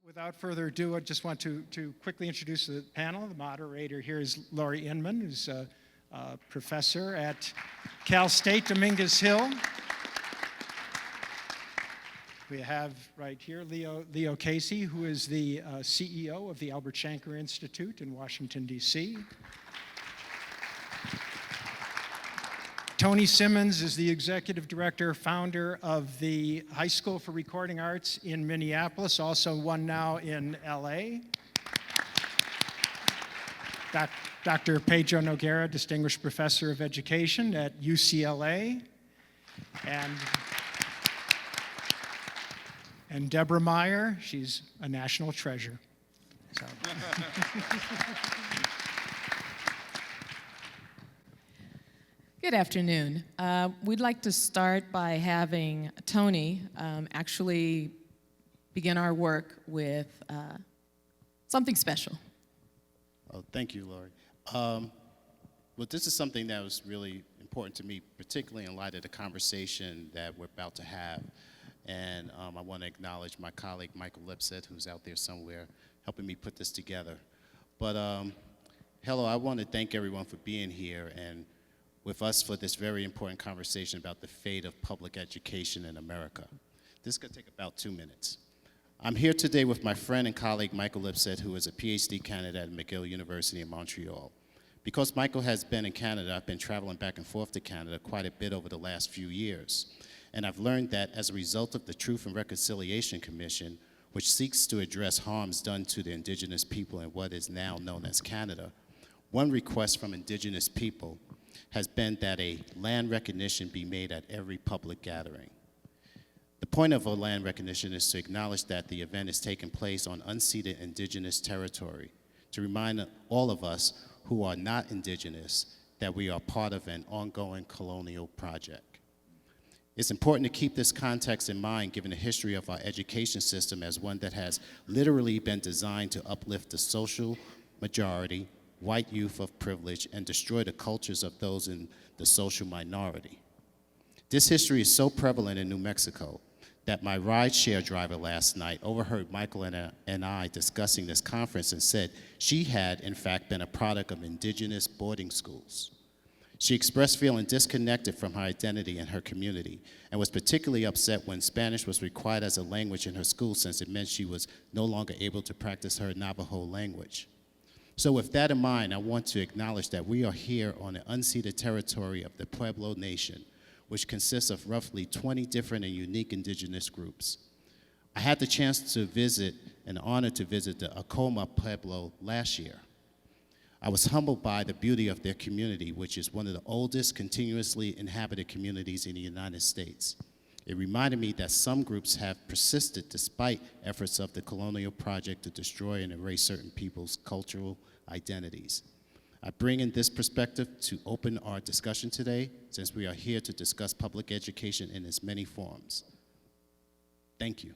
Without further ado, I just want to quickly introduce the panel. The moderator here is Laurie Inman, who's a professor at Cal State Dominguez Hill. We have right here Leo Casey, who is the CEO of the Albert Shanker Institute in Washington, D.C. Tony Simmons is the executive director, founder of the High School for Recording Arts in Minneapolis, also one now in L.A. Dr. Pedro Noguera, distinguished professor of education at UCLA. And Deborah Meier, she's a national treasure. So. Good afternoon. We'd like to start by having Tony actually begin our work with something special. Oh, thank you, Laurie. Well, this is something that was really important to me, particularly in light of the conversation that we're about to have. And I want to acknowledge my colleague, Michael Lipset, who's out there somewhere, helping me put this together. But hello, I want to thank everyone for being here and with us for this very important conversation about the fate of public education in America. This is going to take about 2 minutes. I'm here today with my friend and colleague, Michael Lipset, who is a PhD candidate at McGill University in Montreal. Because Michael has been in Canada, I've been traveling back and forth to Canada quite a bit over the last few years. And I've learned that as a result of the Truth and Reconciliation Commission, which seeks to address harms done to the Indigenous people in what is now known as Canada, one request from Indigenous people has been that a land recognition be made at every public gathering. The point of a land recognition is to acknowledge that the event is taking place on unceded Indigenous territory, to remind all of us who are not Indigenous that we are part of an ongoing colonial project. It's important to keep this context in mind given the history of our education system as one that has literally been designed to uplift the social majority, white youth of privilege, and destroy the cultures of those in the social minority. This history is so prevalent in New Mexico that my rideshare driver last night overheard Michael and I discussing this conference and said she had, in fact, been a product of indigenous boarding schools. She expressed feeling disconnected from her identity and her community and was particularly upset when Spanish was required as a language in her school since it meant she was no longer able to practice her Navajo language. So with that in mind, I want to acknowledge that we are here on the unceded territory of the Pueblo Nation, which consists of roughly 20 different and unique indigenous groups. I had the chance to visit, and honored to visit the Acoma Pueblo last year. I was humbled by the beauty of their community, which is one of the oldest continuously inhabited communities in the United States. It reminded me that some groups have persisted despite efforts of the colonial project to destroy and erase certain people's cultural identities. I bring in this perspective to open our discussion today, since we are here to discuss public education in its many forms. Thank you.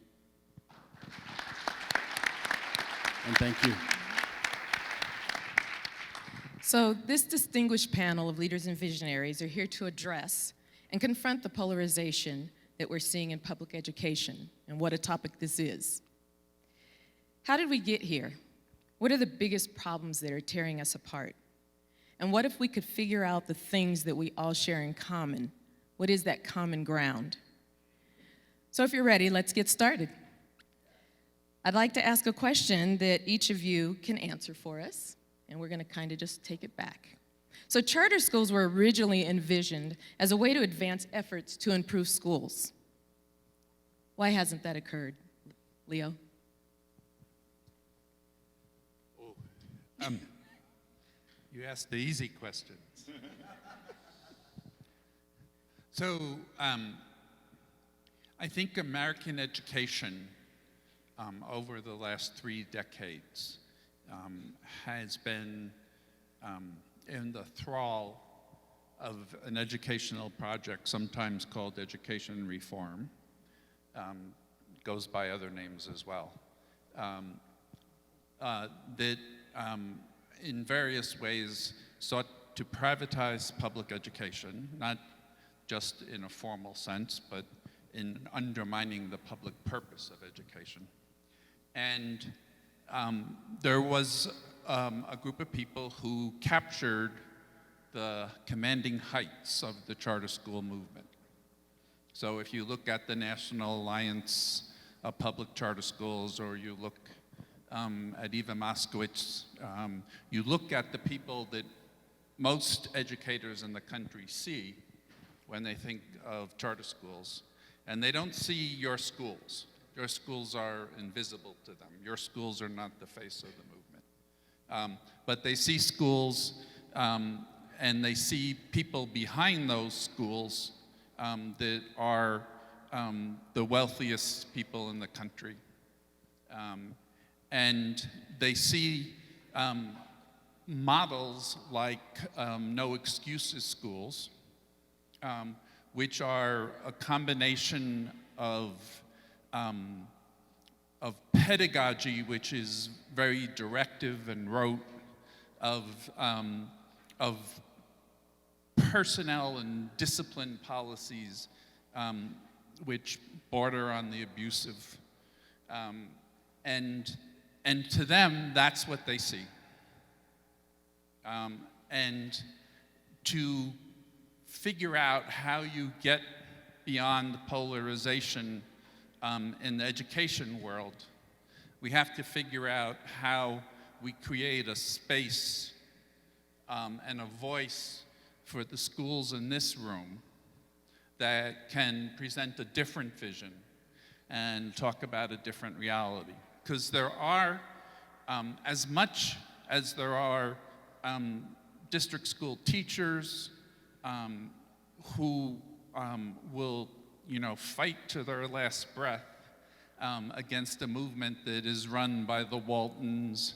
And thank you. So this distinguished panel of leaders and visionaries are here to address and confront the polarization that we're seeing in public education, and what a topic this is. How did we get here? What are the biggest problems that are tearing us apart? And what if we could figure out the things that we all share in common? What is that common ground? So if you're ready, let's get started. I'd like to ask a question that each of you can answer for us, and we're gonna kind of just take it back. So charter schools were originally envisioned as a way to advance efforts to improve schools. Why hasn't that occurred, Leo? You asked the easy questions. So I think American education over the last 3 decades has been in the thrall of an educational project, sometimes called education reform. Goes by other names as well. That in various ways sought to privatize public education, not just in a formal sense, but in undermining the public purpose of education. And there was a group of people who captured the commanding heights of the charter school movement. So if you look at the National Alliance of Public Charter Schools, or you look at Eva Moskowitz, you look at the people that most educators in the country see when they think of charter schools, and they don't see your schools. Your schools are invisible to them. Your schools are not the face of the movement. But they see schools, and they see people behind those schools that are the wealthiest people in the country. And they see models like No Excuses schools, which are a combination of pedagogy, which is very directive and rote, of personnel and discipline policies, which border on the abusive. And to them, that's what they see. And to figure out how you get beyond the polarization in the education world, we have to figure out how we create a space and a voice for the schools in this room that can present a different vision and talk about a different reality. Because there are, as much as there are district school teachers who will, fight to their last breath against a movement that is run by the Waltons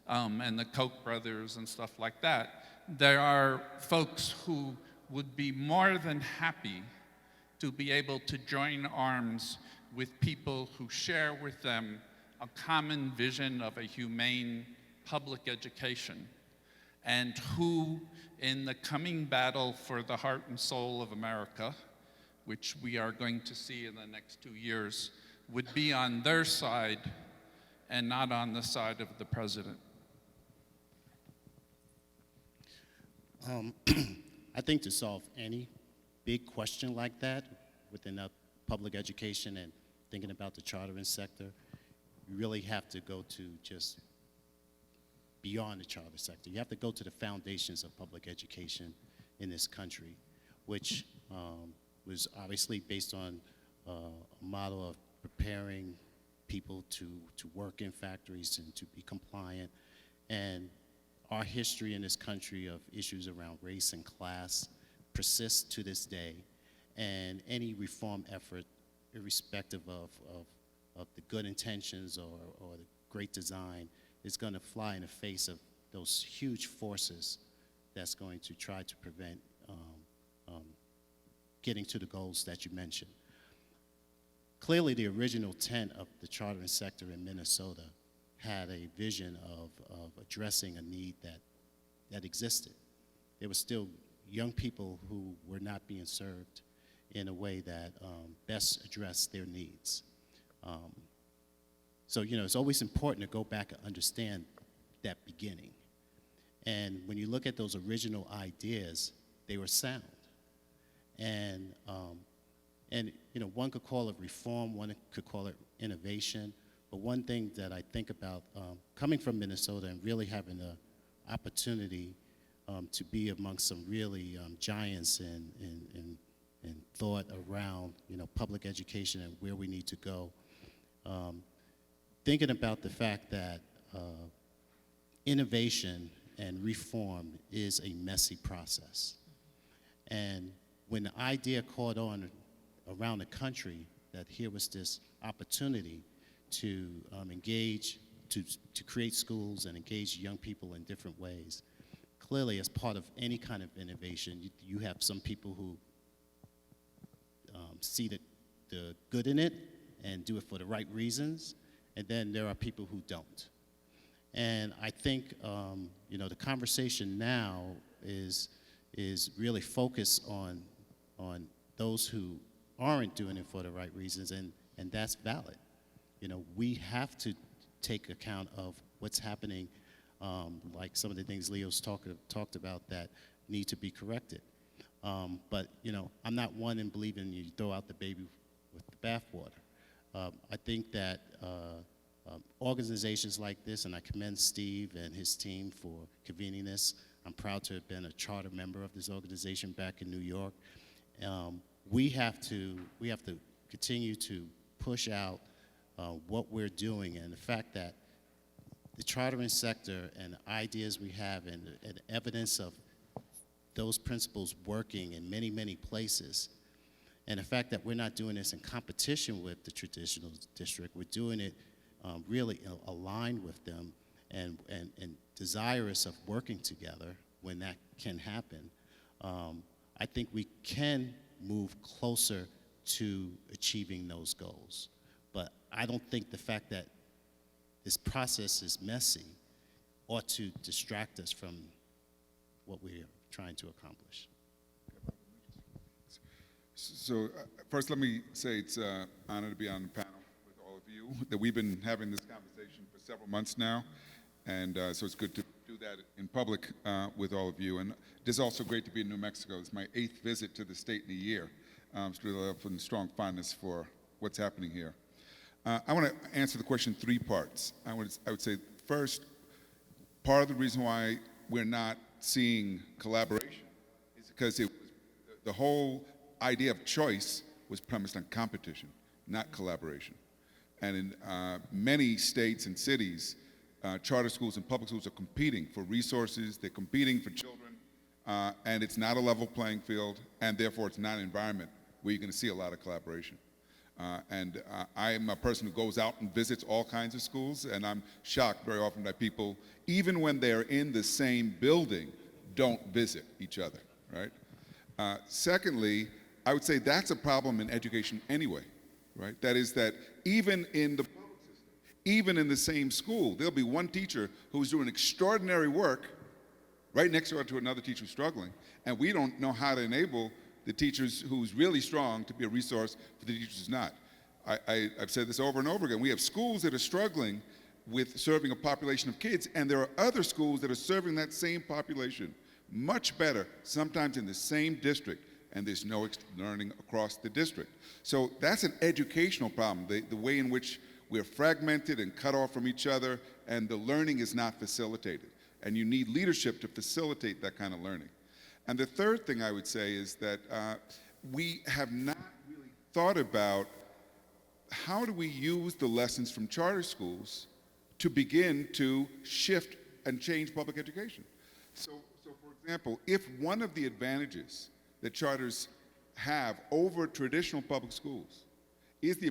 and the Koch brothers and stuff like that, there are folks who would be more than happy to be able to join arms with people who share with them a common vision of a humane public education, and who, in the coming battle for the heart and soul of America, which we are going to see in the next 2 years, would be on their side and not on the side of the president. I think to solve any big question like that within public education and thinking about the chartering sector, you really have to go to just beyond the charter sector. You have to go to the foundations of public education in this country, which was obviously based on a model of preparing people to work in factories and to be compliant. And our history in this country of issues around race and class persists to this day. And any reform effort, irrespective of the good intentions or the great design, is going to fly in the face of those huge forces that's going to try to prevent getting to the goals that you mentioned. Clearly, the original intent of the chartering sector in Minnesota had a vision of addressing a need that existed. There were still young people who were not being served in a way that best addressed their needs. So, it's always important to go back and understand that beginning. And when you look at those original ideas, they were sound. And one could call it reform, one could call it innovation. But one thing that I think about, coming from Minnesota and really having the opportunity to be amongst some really giants in thought around, public education and where we need to go, thinking about the fact that innovation and reform is a messy process. And when the idea caught on around the country that here was this opportunity to engage, to create schools and engage young people in different ways, clearly as part of any kind of innovation, you have some people who see the good in it and do it for the right reasons, and then there are people who don't. And I think the conversation now is really focused on those who aren't doing it for the right reasons, and that's valid. We have to take account of what's happening, like some of the things Leo's talked about that need to be corrected. But I'm not one in believing you throw out the baby with the bathwater. I think that organizations like this, and I commend Steve and his team for convening this. I'm proud to have been a charter member of this organization back in New York. We have to continue to push out what we're doing, and the fact that the chartering sector and the ideas we have and evidence of those principles working in many, many places, and the fact that we're not doing this in competition with the traditional district, we're doing it really aligned with them and desirous of working together when that can happen. I think we can move closer to achieving those goals. But I don't think the fact that this process is messy ought to distract us from what we're trying to accomplish. So first let me say it's an honor to be on the panel with all of you, that we've been having this conversation for several months now, and so it's good to do that in public with all of you. And it's also great to be in New Mexico. It's my 8th visit to the state in a year. It's really a strong fondness for what's happening here. I want to answer the question in 3 parts. I would say, first, part of the reason why we're not seeing collaboration is because the whole idea of choice was premised on competition, not collaboration. And in many states and cities, charter schools and public schools are competing for resources, they're competing for children, and it's not a level playing field, and therefore it's not an environment where you're going to see a lot of collaboration. I am a person who goes out and visits all kinds of schools, and I'm shocked very often that people, even when they're in the same building, don't visit each other, right? Secondly, I would say that's a problem in education anyway, right? That is that even in the public system, even in the same school, there'll be one teacher who's doing extraordinary work right next door to another teacher who's struggling, and we don't know how to enable the teachers who's really strong to be a resource for the teachers who's not. I've said this over and over again. We have schools that are struggling with serving a population of kids, and there are other schools that are serving that same population much better, sometimes in the same district, and there's no learning across the district. So that's an educational problem, the way in which we're fragmented and cut off from each other, and the learning is not facilitated. And you need leadership to facilitate that kind of learning. And the third thing I would say is that we have not really thought about how do we use the lessons from charter schools to begin to shift and change public education. So for example, if one of the advantages that charters have over traditional public schools is the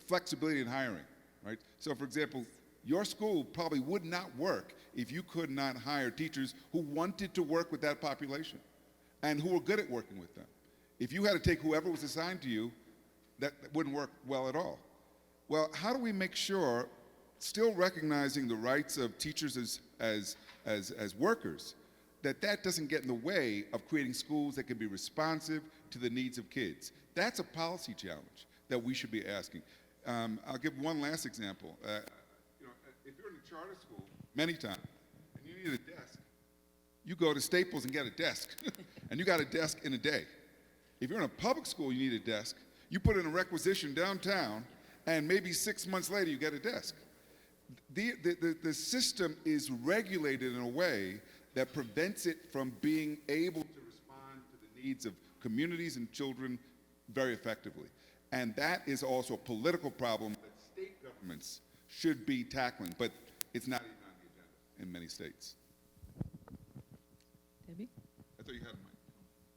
flexibility in hiring, right? So for example, your school probably would not work if you could not hire teachers who wanted to work with that population and who were good at working with them. If you had to take whoever was assigned to you, that wouldn't work well at all. Well, how do we make sure, still recognizing the rights of teachers as workers, that doesn't get in the way of creating schools that can be responsive to the needs of kids? That's a policy challenge that we should be asking. I'll give one last example. If you're in a charter school, many times, and you need a desk, you go to Staples and get a desk, and you got a desk in a day. If you're in a public school, you need a desk, you put in a requisition downtown, and maybe 6 months later, you get a desk. The system is regulated in a way that prevents it from being able to respond to the needs of communities and children very effectively. And that is also a political problem that state governments should be tackling, but it's not even on the agenda in many states. Debbie? I thought you had a mic.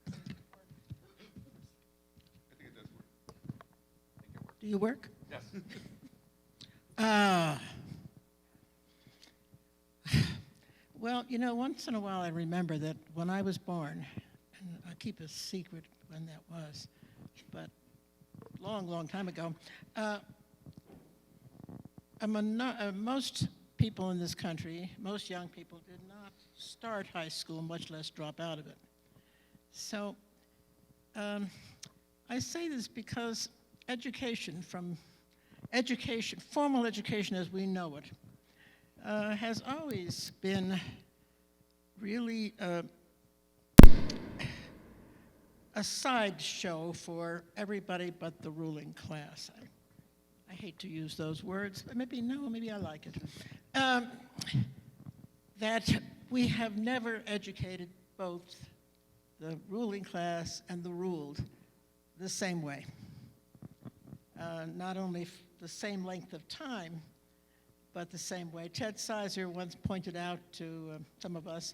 I think it does work. Do you work? Yes. Well, once in a while I remember that when I was born, and I keep a secret when that was, but long, long time ago, most people in this country, most young people, did not start high school, much less drop out of it. So I say this because education from education, formal education as we know it, has always been really a sideshow for everybody but the ruling class. I hate to use those words, but maybe I like it. That we have never educated both the ruling class and the ruled the same way. Not only the same length of time, but the same way. Ted Sizer once pointed out to some of us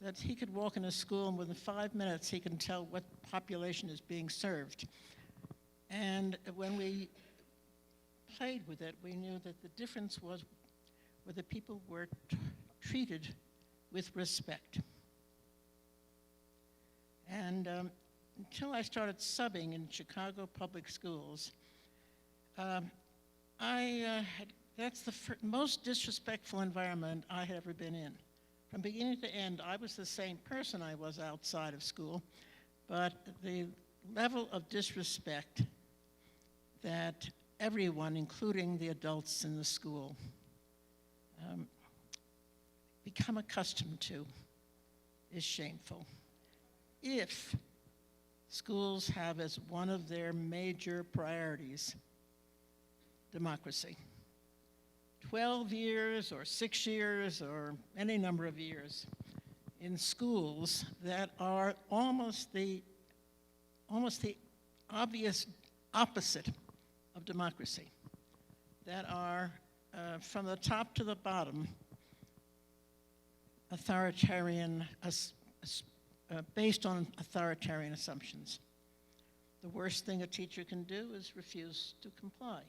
that he could walk in a school and within 5 minutes he can tell what population is being served. And when we played with it, we knew that the difference was whether people were treated with respect. And until I started subbing in Chicago public schools, that's the most disrespectful environment I had ever been in. From beginning to end, I was the same person I was outside of school, but the level of disrespect that everyone, including the adults in the school, become accustomed to is shameful. If schools have as one of their major priorities democracy, 12 years or 6 years or any number of years in schools that are almost the obvious opposite of democracy, that are from the top to the bottom authoritarian, based on authoritarian assumptions. The worst thing a teacher can do is refuse to comply.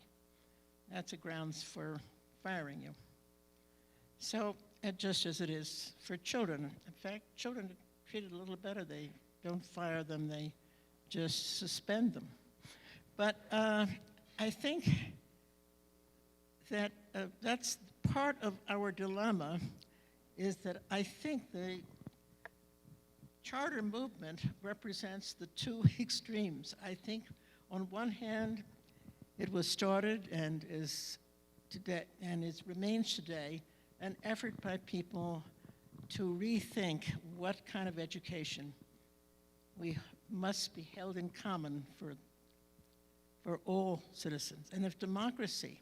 That's a grounds for firing you. So, just as it is for children. In fact, children are treated a little better. They don't fire them, they just suspend them. But I think that that's part of our dilemma, is that I think the charter movement represents the two extremes. I think on one hand, it was started and is today, and it remains today, an effort by people to rethink what kind of education we must be held in common for all citizens. And if democracy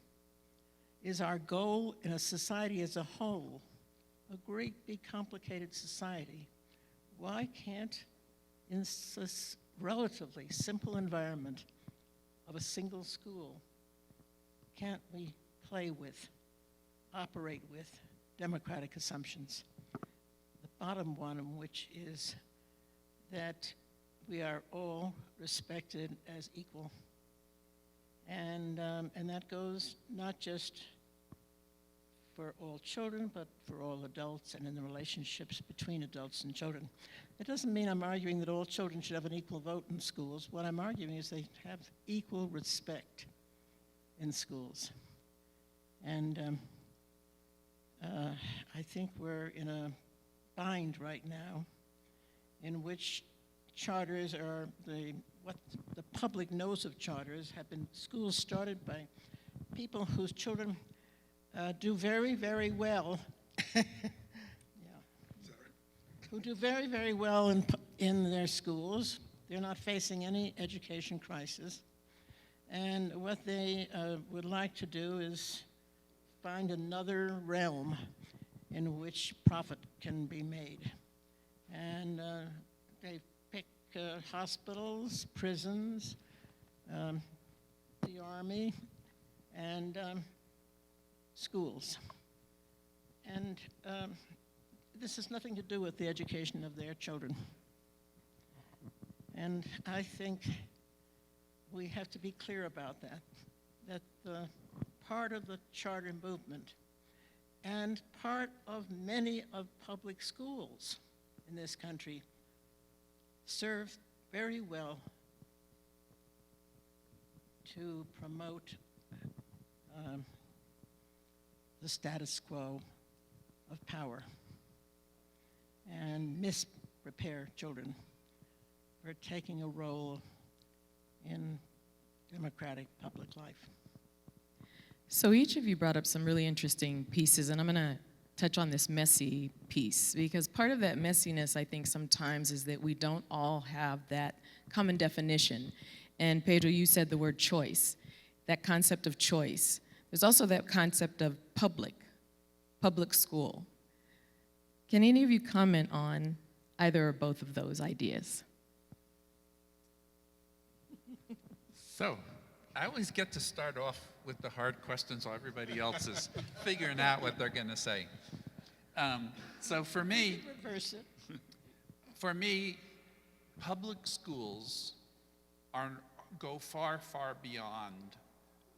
is our goal in a society as a whole, a great big complicated society, why can't, in this relatively simple environment of a single school, can't we play with, operate with democratic assumptions? The bottom one, which is that we are all respected as equal. And that goes not just for all children, but for all adults and in the relationships between adults and children. It doesn't mean I'm arguing that all children should have an equal vote in schools. What I'm arguing is they have equal respect in schools. And I think we're in a bind right now in which charters are what the public knows of charters have been schools started by people whose children do very, very well. Yeah. Who do very, very well in their schools. They're not facing any education crisis. And what they would like to do is find another realm in which profit can be made. And they pick hospitals, prisons, the army, and schools. And this has nothing to do with the education of their children. And I think we have to be clear about that the part of the charter movement and part of many of public schools in this country serve very well to promote the status quo of power and misprepare children for taking a role in democratic public life. So each of you brought up some really interesting pieces, and I'm going to touch on this messy piece, because part of that messiness, I think, sometimes is that we don't all have that common definition. And Pedro, you said the word choice, that concept of choice. There's also that concept of public school. Can any of you comment on either or both of those ideas? So, I always get to start off with the hard questions while everybody else is figuring out what they're going to say. So for me, Reverse it. for me, public schools go far, far beyond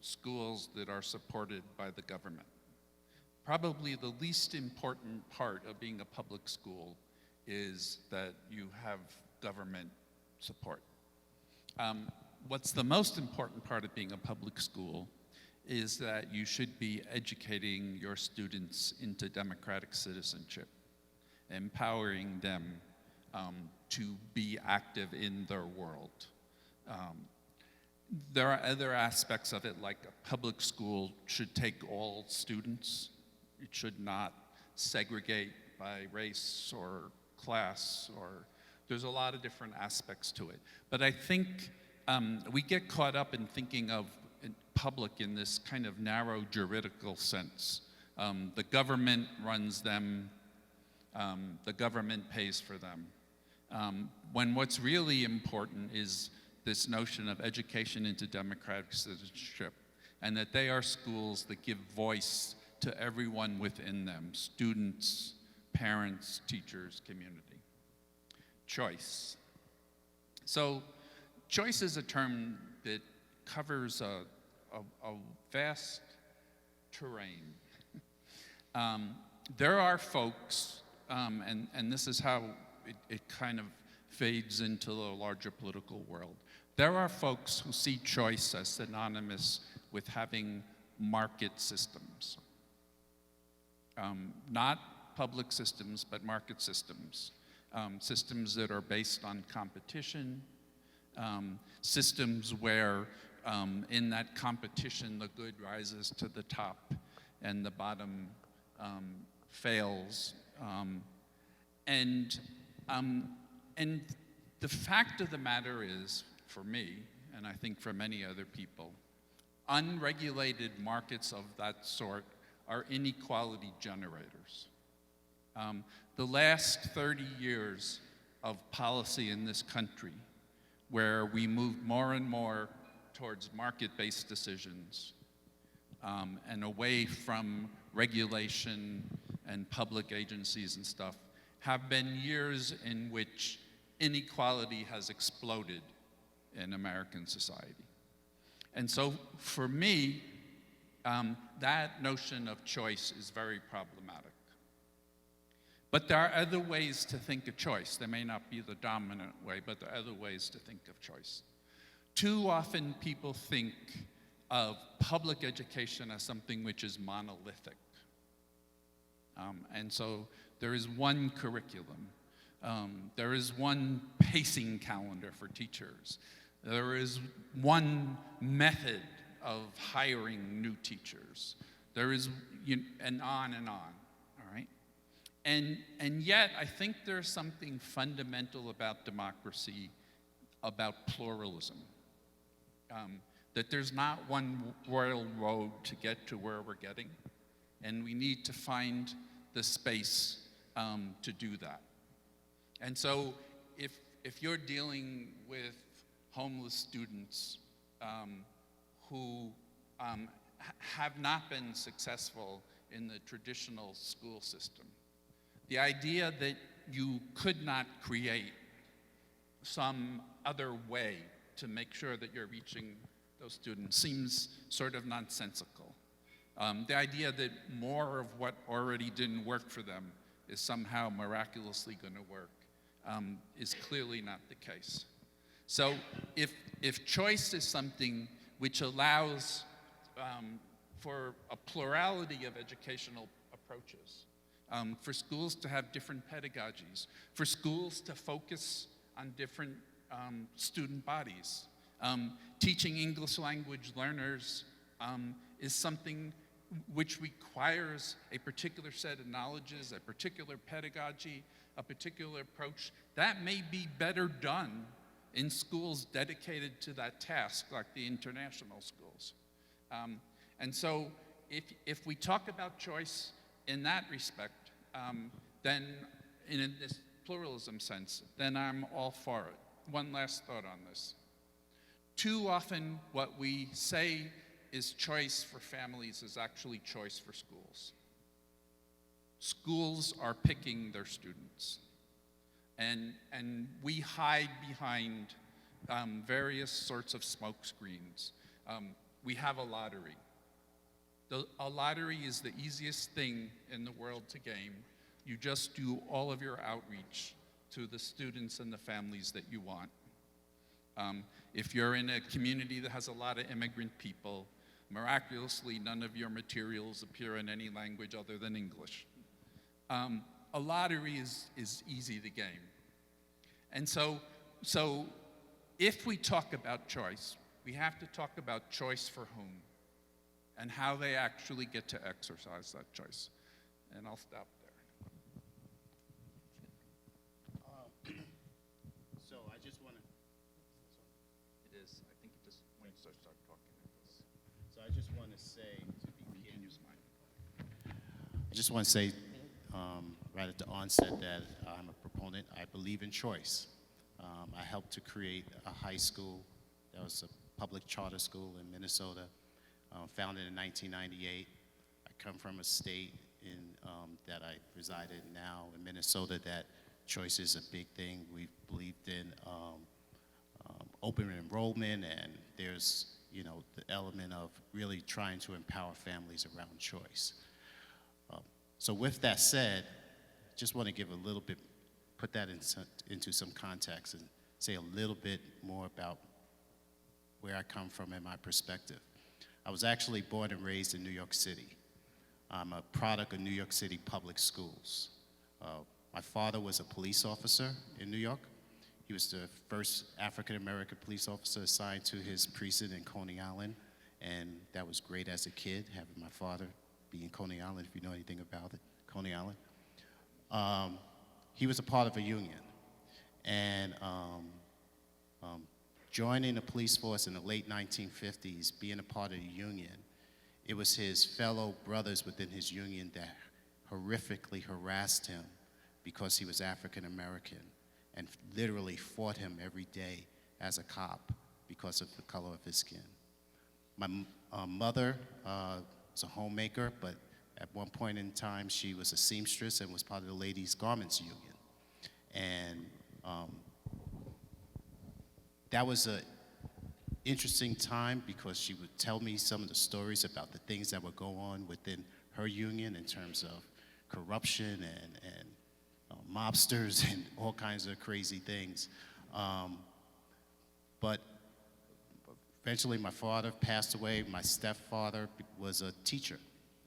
schools that are supported by the government. Probably the least important part of being a public school is that you have government support. What's the most important part of being a public school is that you should be educating your students into democratic citizenship, empowering them to be active in their world. There are other aspects of it, like a public school should take all students. It should not segregate by race or class, or there's a lot of different aspects to it. But I think we get caught up in thinking of public in this kind of narrow juridical sense. The government runs them, the government pays for them. When what's really important is this notion of education into democratic citizenship, and that they are schools that give voice to everyone within them, students, parents, teachers, community. Choice. So choice is a term that covers a vast terrain. There are folks, and this is how it kind of fades into the larger political world. There are folks who see choice as synonymous with having market systems. Not public systems, but market systems. Systems that are based on competition, systems where in that competition the good rises to the top and the bottom fails. And the fact of the matter is, for me, and I think for many other people, unregulated markets of that sort are inequality generators. The last 30 years of policy in this country, where we moved more and more towards market-based decisions and away from regulation and public agencies and stuff, have been years in which inequality has exploded in American society. And so for me, that notion of choice is very problematic. But there are other ways to think of choice. They may not be the dominant way, but there are other ways to think of choice. Too often people think of public education as something which is monolithic. And so there is one curriculum. There is one pacing calendar for teachers. There is one method of hiring new teachers. There is, and on, all right? And yet, I think there's something fundamental about democracy, about pluralism. That there's not one royal road to get to where we're getting, and we need to find the space to do that. And so if you're dealing with homeless students who have not been successful in the traditional school system, the idea that you could not create some other way to make sure that you're reaching those students seems sort of nonsensical. The idea that more of what already didn't work for them is somehow miraculously going to work is clearly not the case. So if choice is something which allows for a plurality of educational approaches, for schools to have different pedagogies, for schools to focus on different student bodies, teaching English language learners is something which requires a particular set of knowledges, a particular pedagogy, a particular approach, that may be better done in schools dedicated to that task, like the international schools. And so if we talk about choice in that respect, then in this pluralism sense, then I'm all for it. One last thought on this. Too often what we say is choice for families is actually choice for schools. Schools are picking their students. And we hide behind various sorts of smoke screens. We have a lottery. A lottery is the easiest thing in the world to game. You just do all of your outreach to the students and the families that you want. If you're in a community that has a lot of immigrant people, miraculously none of your materials appear in any language other than English. A lottery is easy to game. And so if we talk about choice, we have to talk about choice for whom and how they actually get to exercise that choice. And I'll stop there. So I just want to. It is. I think it just when you start talking. So I just want to say You can use mine. I just want to say right at the onset that I'm a proponent. I believe in choice. I helped to create a high school that was a public charter school in Minnesota, founded in 1998. I come from a state that I reside in now in Minnesota that choice is a big thing. We've believed in open enrollment, and there's the element of really trying to empower families around choice. So with that said, just want to give a little bit, put that into some context and say a little bit more about where I come from and my perspective. I was actually born and raised in New York City. I'm a product of New York City public schools. My father was a police officer in New York. He was the first African-American police officer assigned to his precinct in Coney Island, and that was great as a kid, having my father be in Coney Island, if you know anything about it, Coney Island. He was a part of a union, and joining the police force in the late 1950s, being a part of the union, it was his fellow brothers within his union that horrifically harassed him because he was African American and literally fought him every day as a cop because of the color of his skin. My mother was a homemaker, but at one point in time she was a seamstress and was part of the ladies' garments union. And that was an interesting time because she would tell me some of the stories about the things that would go on within her union in terms of corruption and mobsters and all kinds of crazy things. But eventually my father passed away. My stepfather was a teacher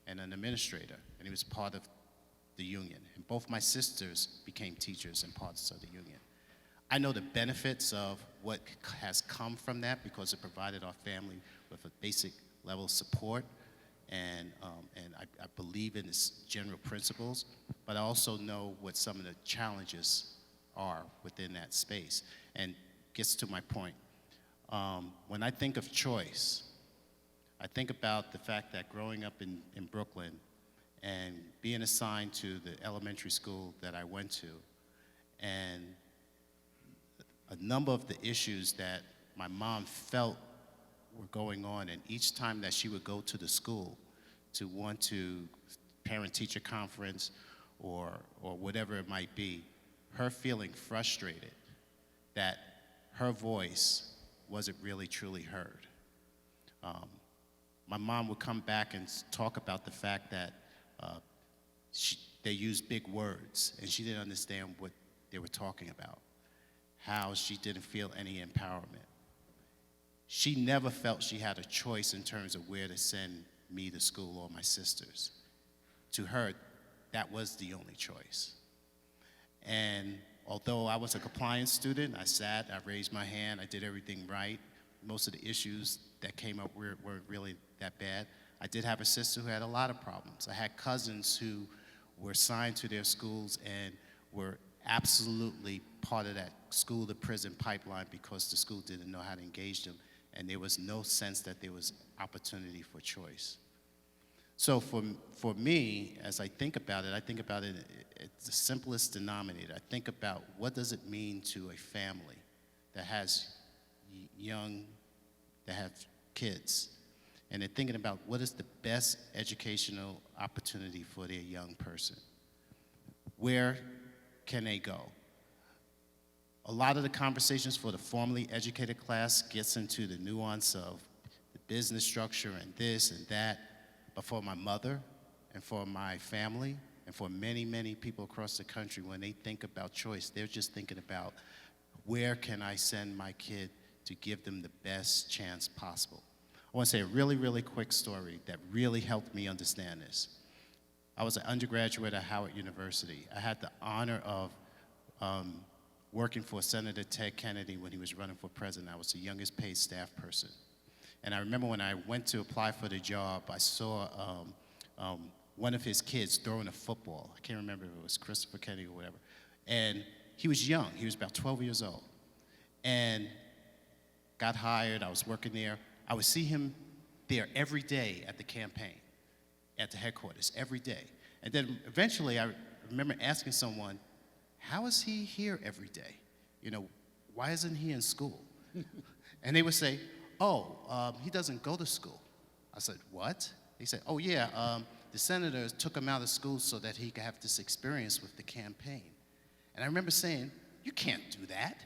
and an administrator, and he was part of the union. And both my sisters became teachers and parts of the union. I know the benefits of what has come from that because it provided our family with a basic level of support, and I believe in its general principles, but I also know what some of the challenges are within that space. And gets to my point. When I think of choice, I think about the fact that growing up in Brooklyn and being assigned to the elementary school that I went to, and a number of the issues that my mom felt were going on, and each time that she would go to the school to want to parent-teacher conference or whatever it might be, her feeling frustrated that her voice wasn't really truly heard. My mom would come back and talk about the fact that they used big words and she didn't understand what they were talking about, how she didn't feel any empowerment. She never felt she had a choice in terms of where to send me to school or my sisters. To her, that was the only choice. And although I was a compliance student, I sat, I raised my hand, I did everything right. Most of the issues that came up weren't really that bad. I did have a sister who had a lot of problems. I had cousins who were assigned to their schools and were absolutely part of that school to prison pipeline because the school didn't know how to engage them, and there was no sense that there was opportunity for choice. So for me, as I think about it it's the simplest denominator. I think about what does it mean to a family that has that have kids, and they're thinking about what is the best educational opportunity for their young person. Where can they go? A lot of the conversations for the formally educated class gets into the nuance of the business structure and this and that, but for my mother and for my family and for many, many people across the country, when they think about choice, they're just thinking about where can I send my kid to give them the best chance possible. I want to say a really, really quick story that really helped me understand this. I was an undergraduate at Howard University. I had the honor of working for Senator Ted Kennedy when he was running for president. I was the youngest paid staff person. And I remember when I went to apply for the job, I saw one of his kids throwing a football. I can't remember if it was Christopher Kennedy or whatever. And he was young. He was about 12 years old. And got hired. I was working there. I would see him there every day at the campaign, at the headquarters, every day. And then eventually I remember asking someone, how is he here every day? You know, why isn't he in school? And they would say, he doesn't go to school. I said, what? They said, oh yeah, the senators took him out of school so that he could have this experience with the campaign. And I remember saying, you can't do that.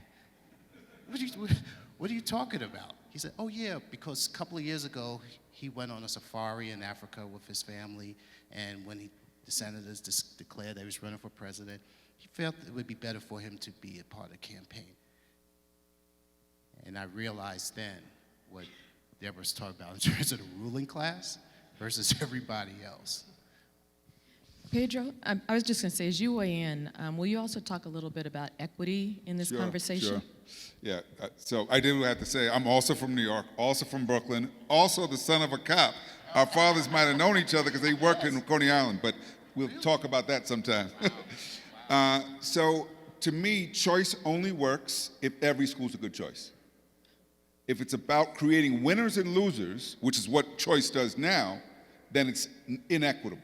What are you talking about? He said, oh yeah, because a couple of years ago, he went on a safari in Africa with his family, and when the senators declared that he was running for president, he felt it would be better for him to be a part of the campaign. And I realized then what Deborah's talking about in terms of the ruling class versus everybody else. Pedro, I was just going to say, as you weigh in, will you also talk a little bit about equity in this conversation? Sure. Yeah, so I do have to say, I'm also from New York, also from Brooklyn, also the son of a cop. Our fathers might have known each other because they worked in Coney Island, but we'll talk about that sometime. So to me, choice only works if every school's a good choice. If it's about creating winners and losers, which is what choice does now, then it's inequitable.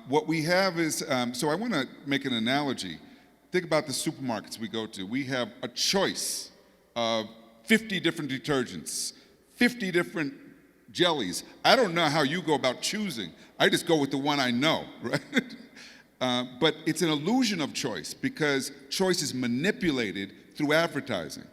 What we have is, so I want to make an analogy. Think about the supermarkets we go to. We have a choice of 50 different detergents, 50 different jellies. I don't know how you go about choosing. I just go with the one I know, right? But it's an illusion of choice because choice is manipulated through advertising.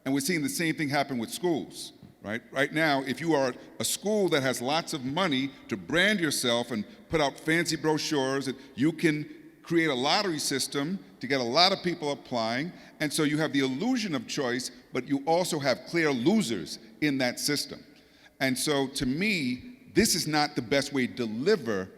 And we're seeing the same thing happen with schools. Right now, if you are a school that has lots of money to brand yourself and put out fancy brochures, you can create a lottery system to get a lot of people applying, and so you have the illusion of choice, but you also have clear losers in that system. And so to me, this is not the best way to deliver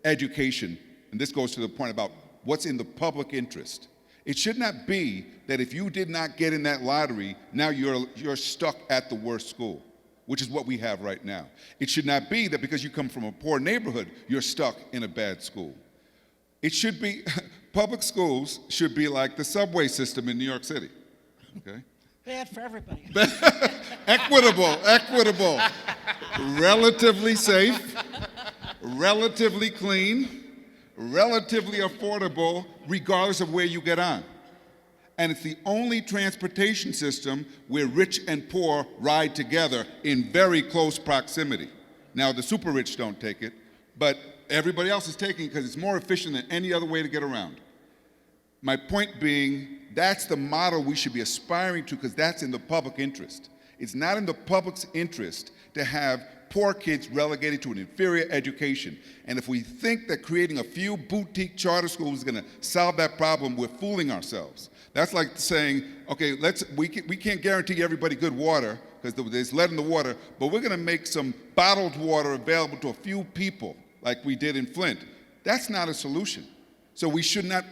education, and this goes to the point about what's in the public interest. It should not be that if you did not get in that lottery, now you're stuck at the worst school, which is what we have right now. It should not be that because you come from a poor neighborhood, you're stuck in a bad school. It should be, public schools should be like the subway system in New York City, okay? Bad for everybody. Equitable, relatively safe, relatively clean, relatively affordable, regardless of where you get on. And it's the only transportation system where rich and poor ride together in very close proximity. Now, the super rich don't take it, but everybody else is taking it because it's more efficient than any other way to get around. My point being, that's the model we should be aspiring to because that's in the public interest. It's not in the public's interest to have poor kids relegated to an inferior education. And if we think that creating a few boutique charter schools is going to solve that problem, we're fooling ourselves. That's like saying, okay, we can't guarantee everybody good water because there's lead in the water, but we're going to make some bottled water available to a few people like we did in Flint. That's not a solution. So we should not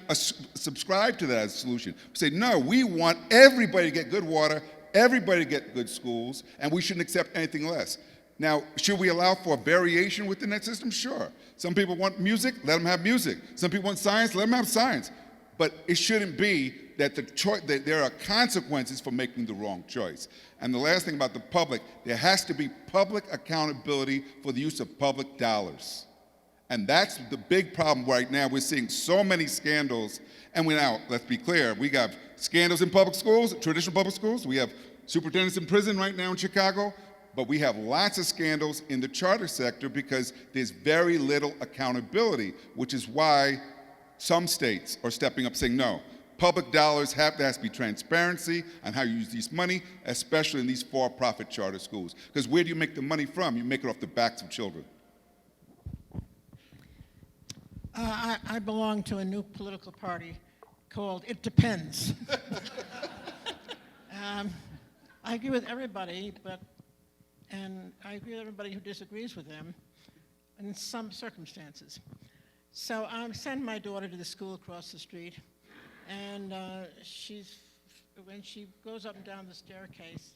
subscribe to that as a solution. We say, no, we want everybody to get good water, everybody to get good schools, and we shouldn't accept anything less. Now, should we allow for variation within that system? Sure. Some people want music, let them have music. Some people want science, let them have science. But it shouldn't be that that there are consequences for making the wrong choice. And the last thing about the public, there has to be public accountability for the use of public dollars. And that's the big problem right now. We're seeing so many scandals. And let's be clear, we got scandals in public schools, traditional public schools. We have superintendents in prison right now in Chicago. But we have lots of scandals in the charter sector because there's very little accountability, which is why some states are stepping up saying, no, public dollars there has to be transparency on how you use this money, especially in these for-profit charter schools. Because where do you make the money from? You make it off the backs of children. I belong to a new political party called It Depends. I agree with everybody, and I agree with everybody who disagrees with them in some circumstances. So I send my daughter to the school across the street, and when she goes up and down the staircase,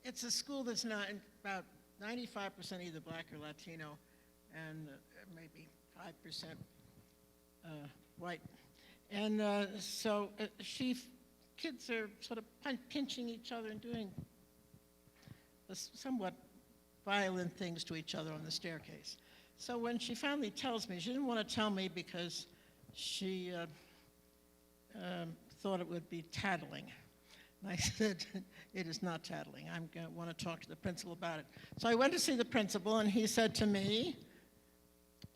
it's a school that's not about 95% either black or Latino, and maybe 5% white. And so kids are sort of pinching each other and doing somewhat violent things to each other on the staircase. So when she finally tells me, she didn't want to tell me because she thought it would be tattling. And I said, it is not tattling. I'm going to want to talk to the principal about it. So I went to see the principal, and he said to me,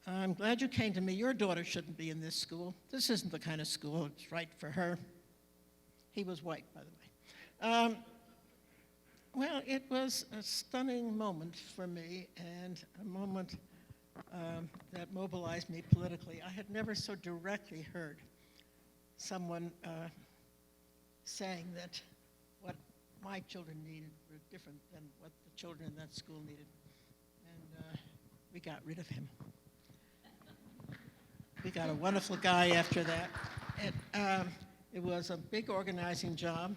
I'm glad you came to me. Your daughter shouldn't be in this school. This isn't the kind of school that's right for her. He was white, by the way. Well, it was a stunning moment for me, and a moment that mobilized me politically. I had never so directly heard someone saying that what my children needed were different than what the children in that school needed. And we got rid of him. We got a wonderful guy after that. It was a big organizing job.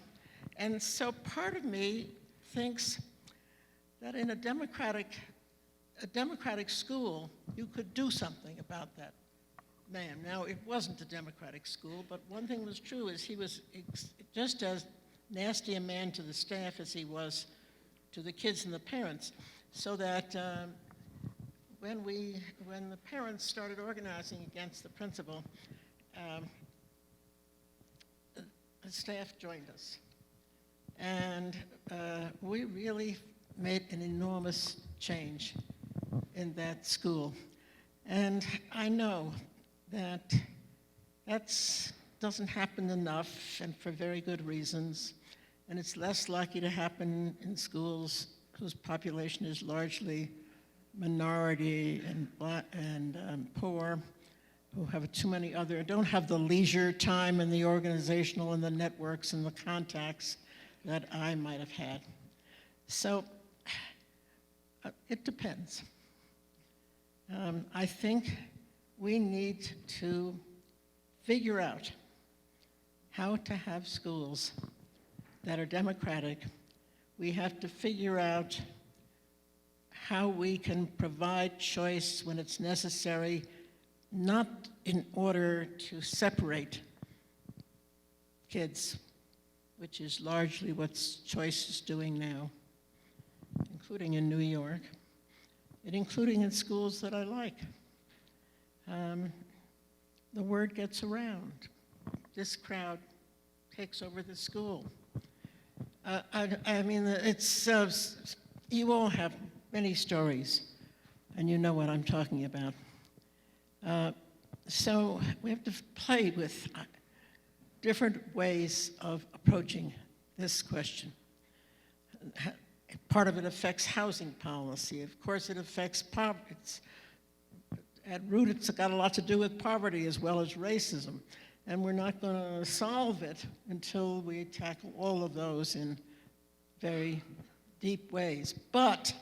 And so part of me thinks that in a democratic school, you could do something about that man. Now, it wasn't a democratic school, but one thing was true is he was just as nasty a man to the staff as he was to the kids and the parents. So that when the parents started organizing against the principal, the staff joined us. And we really made an enormous change in that school. And I know that doesn't happen enough, and for very good reasons. And it's less likely to happen in schools whose population is largely minority and black and poor, who have don't have the leisure time and the organizational and the networks and the contacts that I might have had. So it depends. I think we need to figure out how to have schools that are democratic. We have to figure out how we can provide choice when it's necessary, not in order to separate kids, which is largely what choice is doing now, including in New York, and including in schools that I like. The word gets around. This crowd takes over the school. I mean, you all have many stories, and you know what I'm talking about. So we have to play with different ways of approaching this question. Part of it affects housing policy. Of course, it affects poverty. At root, it's got a lot to do with poverty as well as racism. And we're not going to solve it until we tackle all of those in very deep ways. But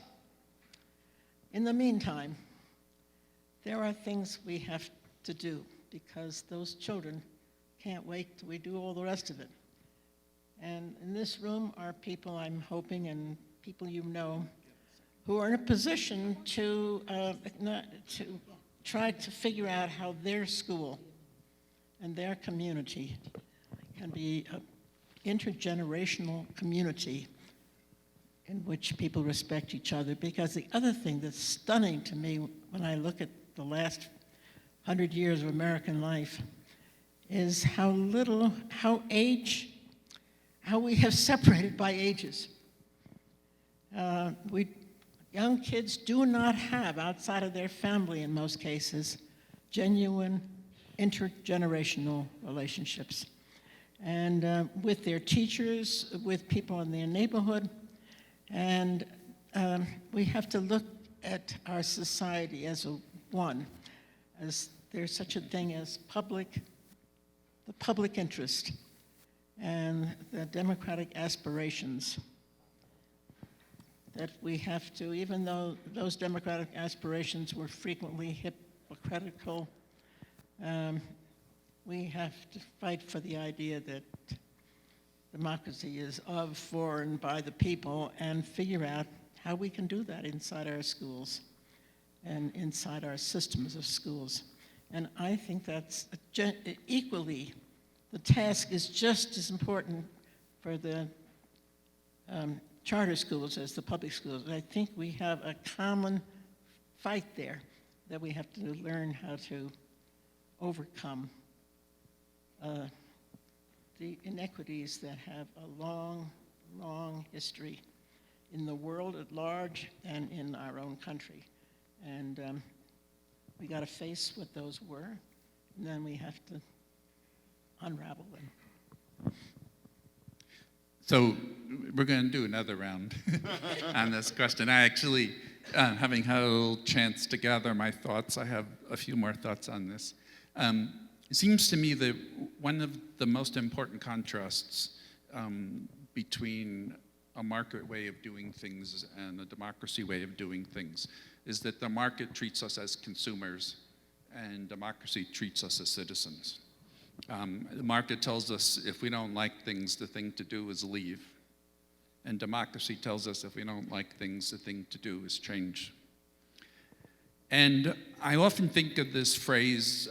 in the meantime, there are things we have to do because those children can't wait till we do all the rest of it. And in this room are people I'm hoping, and people you know, who are in a position to try to figure out how their school and their community can be an intergenerational community in which people respect each other. Because the other thing that's stunning to me when I look at the last 100 years of American life is how we have separated by ages. Young kids do not have, outside of their family in most cases, genuine intergenerational relationships. And with their teachers, with people in their neighborhood, and we have to look at our society as one, as there's such a thing as the public interest and the democratic aspirations, that we have to, even though those democratic aspirations were frequently hypocritical, we have to fight for the idea that democracy is of, for, and by the people, and figure out how we can do that inside our schools and inside our systems of schools. And I think that's equally, the task is just as important for the charter schools as the public schools. And I think we have a common fight there that we have to learn how to overcome the inequities that have a long, long history in the world at large and in our own country. And we got to face what those were, and then we have to unravel them. So we're going to do another round on this question. I actually, having had a little chance to gather my thoughts, I have a few more thoughts on this. It seems to me that one of the most important contrasts between a market way of doing things and a democracy way of doing things is that the market treats us as consumers and democracy treats us as citizens. The market tells us if we don't like things, the thing to do is leave. And democracy tells us if we don't like things, the thing to do is change. And I often think of this phrase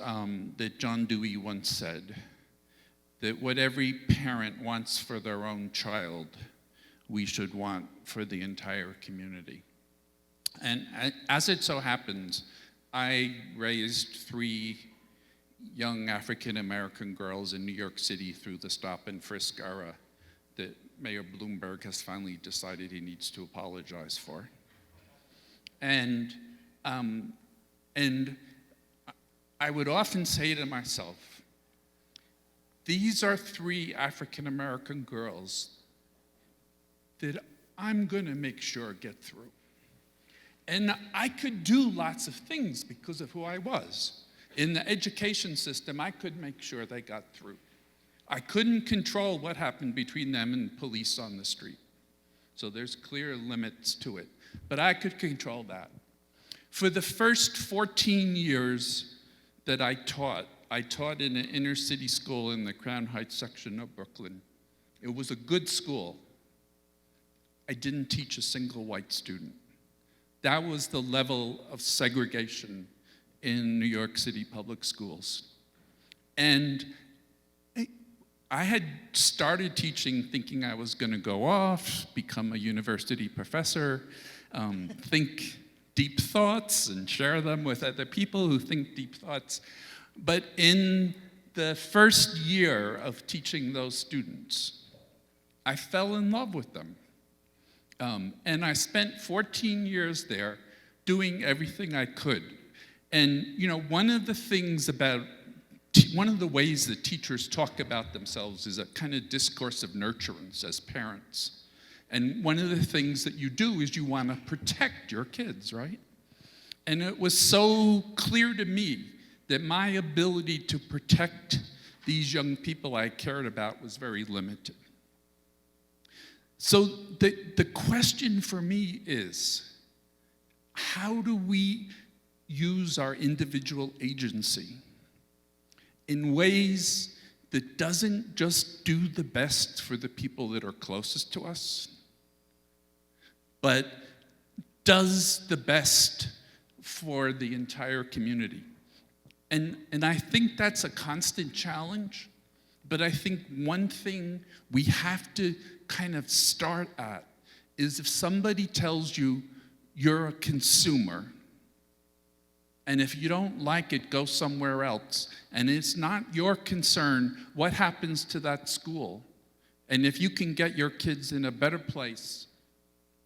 that John Dewey once said, that what every parent wants for their own child, we should want for the entire community. And as it so happens, I raised 3 young African-American girls in New York City through the stop and frisk era that Mayor Bloomberg has finally decided he needs to apologize for. And I would often say to myself, these are 3 African-American girls that I'm gonna make sure get through. And I could do lots of things because of who I was. In the education system, I could make sure they got through. I couldn't control what happened between them and police on the street. So there's clear limits to it. But I could control that. For the first 14 years that I taught in an inner city school in the Crown Heights section of Brooklyn. It was a good school. I didn't teach a single white student. That was the level of segregation in New York City public schools. And I had started teaching thinking I was going to go off, become a university professor, think deep thoughts and share them with other people who think deep thoughts. But in the first year of teaching those students, I fell in love with them. And I spent 14 years there doing everything I could. And one of the ways that teachers talk about themselves is a kind of discourse of nurturance as parents. And one of the things that you do is you want to protect your kids, right? And it was so clear to me that my ability to protect these young people I cared about was very limited. So the question for me is, how do we use our individual agency in ways that doesn't just do the best for the people that are closest to us, but does the best for the entire community. And I think that's a constant challenge, but I think one thing we have to kind of start at is if somebody tells you you're a consumer, and if you don't like it, go somewhere else, and it's not your concern what happens to that school, and if you can get your kids in a better place,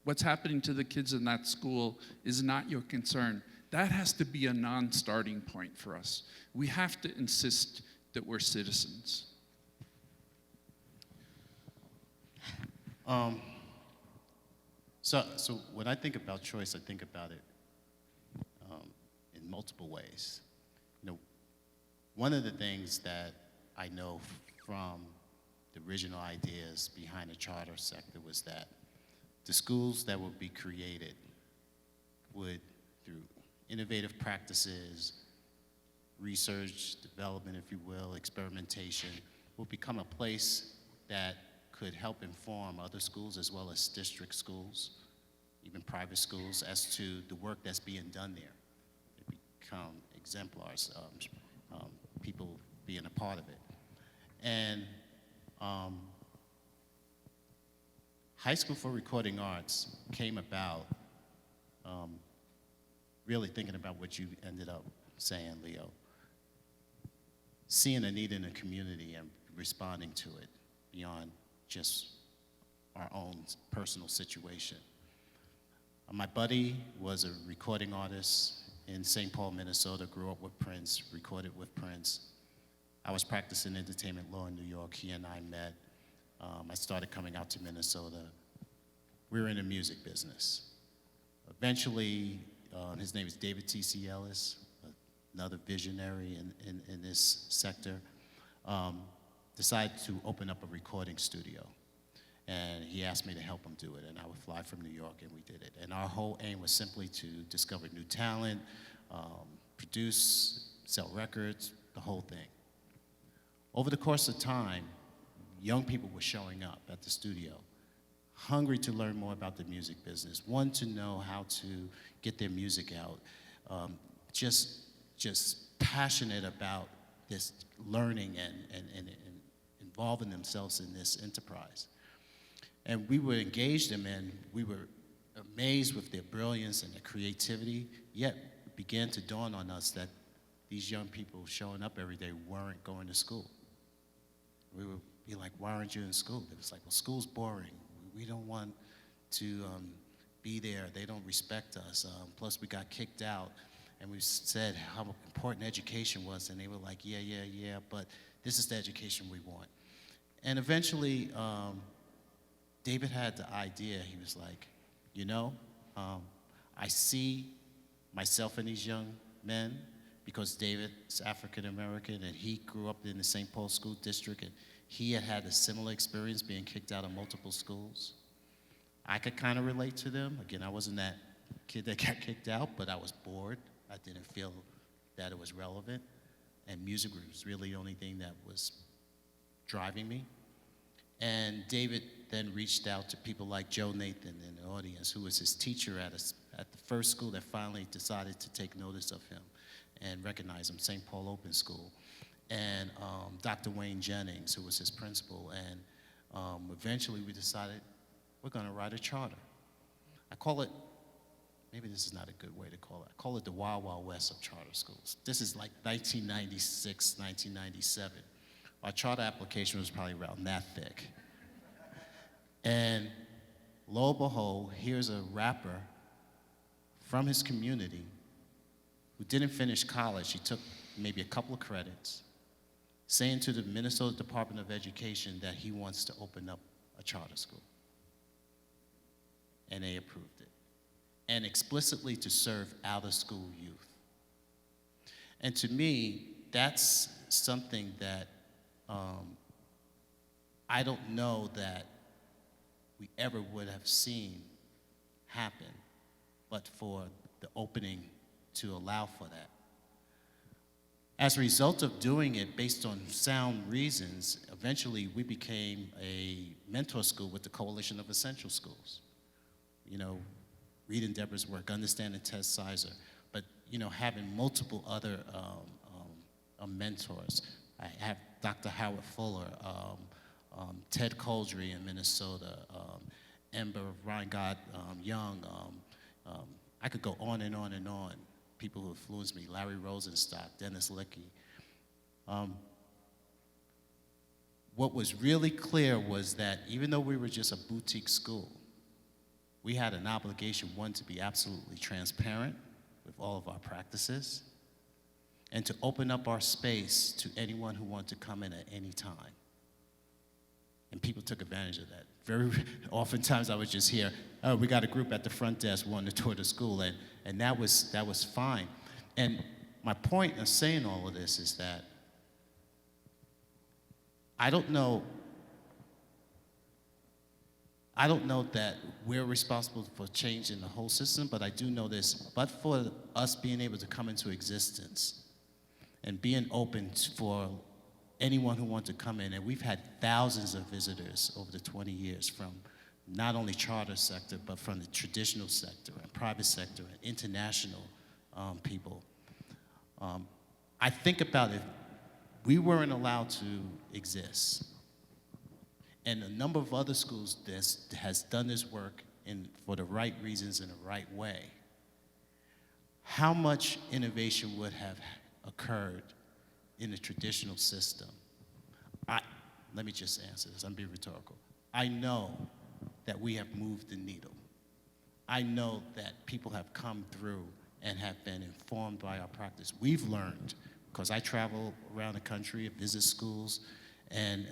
what's happening to the kids in that school is not your concern. That has to be a non-starting point for us. We have to insist that we're citizens. So when I think about choice, I think about it in multiple ways. You know, one of the things that I know from the original ideas behind the charter sector was that the schools that would be created would, through innovative practices, research, development, if you will, experimentation, will become a place that could help inform other schools as well as district schools, even private schools, as to the work that's being done there. They become exemplars, people being a part of it. And High School for Recording Arts came about really thinking about what you ended up saying, Leo. Seeing a need in the community and responding to it beyond just our own personal situation. My buddy was a recording artist in St. Paul, Minnesota, grew up with Prince, recorded with Prince. I was practicing entertainment law in New York. He and I met. I started coming out to Minnesota. We were in the music business. Eventually, his name is David T.C. Ellis, another visionary in this sector, decided to open up a recording studio. And he asked me to help him do it, and I would fly from New York, and we did it. And our whole aim was simply to discover new talent, produce, sell records, the whole thing. Over the course of time, young people were showing up at the studio, hungry to learn more about the music business, want to know how to get their music out, just passionate about this learning and involving themselves in this enterprise. And we would engage them, and we were amazed with their brilliance and their creativity, yet it began to dawn on us that these young people showing up every day weren't going to school. We would be like, why aren't you in school? It was like, well, school's boring. We don't want to be there. They don't respect us. Plus, we got kicked out, and we said how important education was, and they were like, yeah, but this is the education we want. And eventually, David had the idea. He was like, I see myself in these young men because David's African American and he grew up in the St. Paul School District and he had a similar experience being kicked out of multiple schools. I could kind of relate to them. Again, I wasn't that kid that got kicked out, but I was bored. I didn't feel that it was relevant. And music was really the only thing that was driving me. And David then reached out to people like Joe Nathan in the audience, who was his teacher at the first school that finally decided to take notice of him and recognize him, St. Paul Open School, and Dr. Wayne Jennings, who was his principal. And eventually we decided we're going to write a charter. I call it, maybe this is not a good way to call it, I call it the Wild Wild West of charter schools. This is like 1996, 1997. Our charter application was probably around that thick. And lo and behold, here's a rapper from his community who didn't finish college. He took maybe a couple of credits, saying to the Minnesota Department of Education that he wants to open up a charter school. And they approved it. And explicitly to serve out-of-school youth. And to me, that's something that I don't know that we ever would have seen happen, but for the opening to allow for that. As a result of doing it based on sound reasons, eventually we became a mentor school with the Coalition of Essential Schools. reading Deborah's work, understanding Ted Sizer, but having multiple other mentors. I have Dr. Howard Fuller, Ted Coldry in Minnesota, Ember Reingott Young. I could go on and on and on. People who influenced me, Larry Rosenstock, Dennis Lickey. What was really clear was that even though we were just a boutique school, we had an obligation, one, to be absolutely transparent with all of our practices, and to open up our space to anyone who wanted to come in at any time. And people took advantage of that. Very oftentimes I would just hear, oh, we got a group at the front desk wanting to tour the school, and that was fine. And my point of saying all of this is that I don't know that we're responsible for changing the whole system, but I do know this, but for us being able to come into existence and being open for anyone who wants to come in, and we've had thousands of visitors over the 20 years from not only charter sector, but from the traditional sector and private sector and international people. I think about if we weren't allowed to exist, and a number of other schools has done this work for the right reasons in the right way, how much innovation would have occurred in the traditional system? Let me just answer this, I'm being rhetorical. I know that we have moved the needle. I know that people have come through and have been informed by our practice. We've learned, because I travel around the country, visit schools, and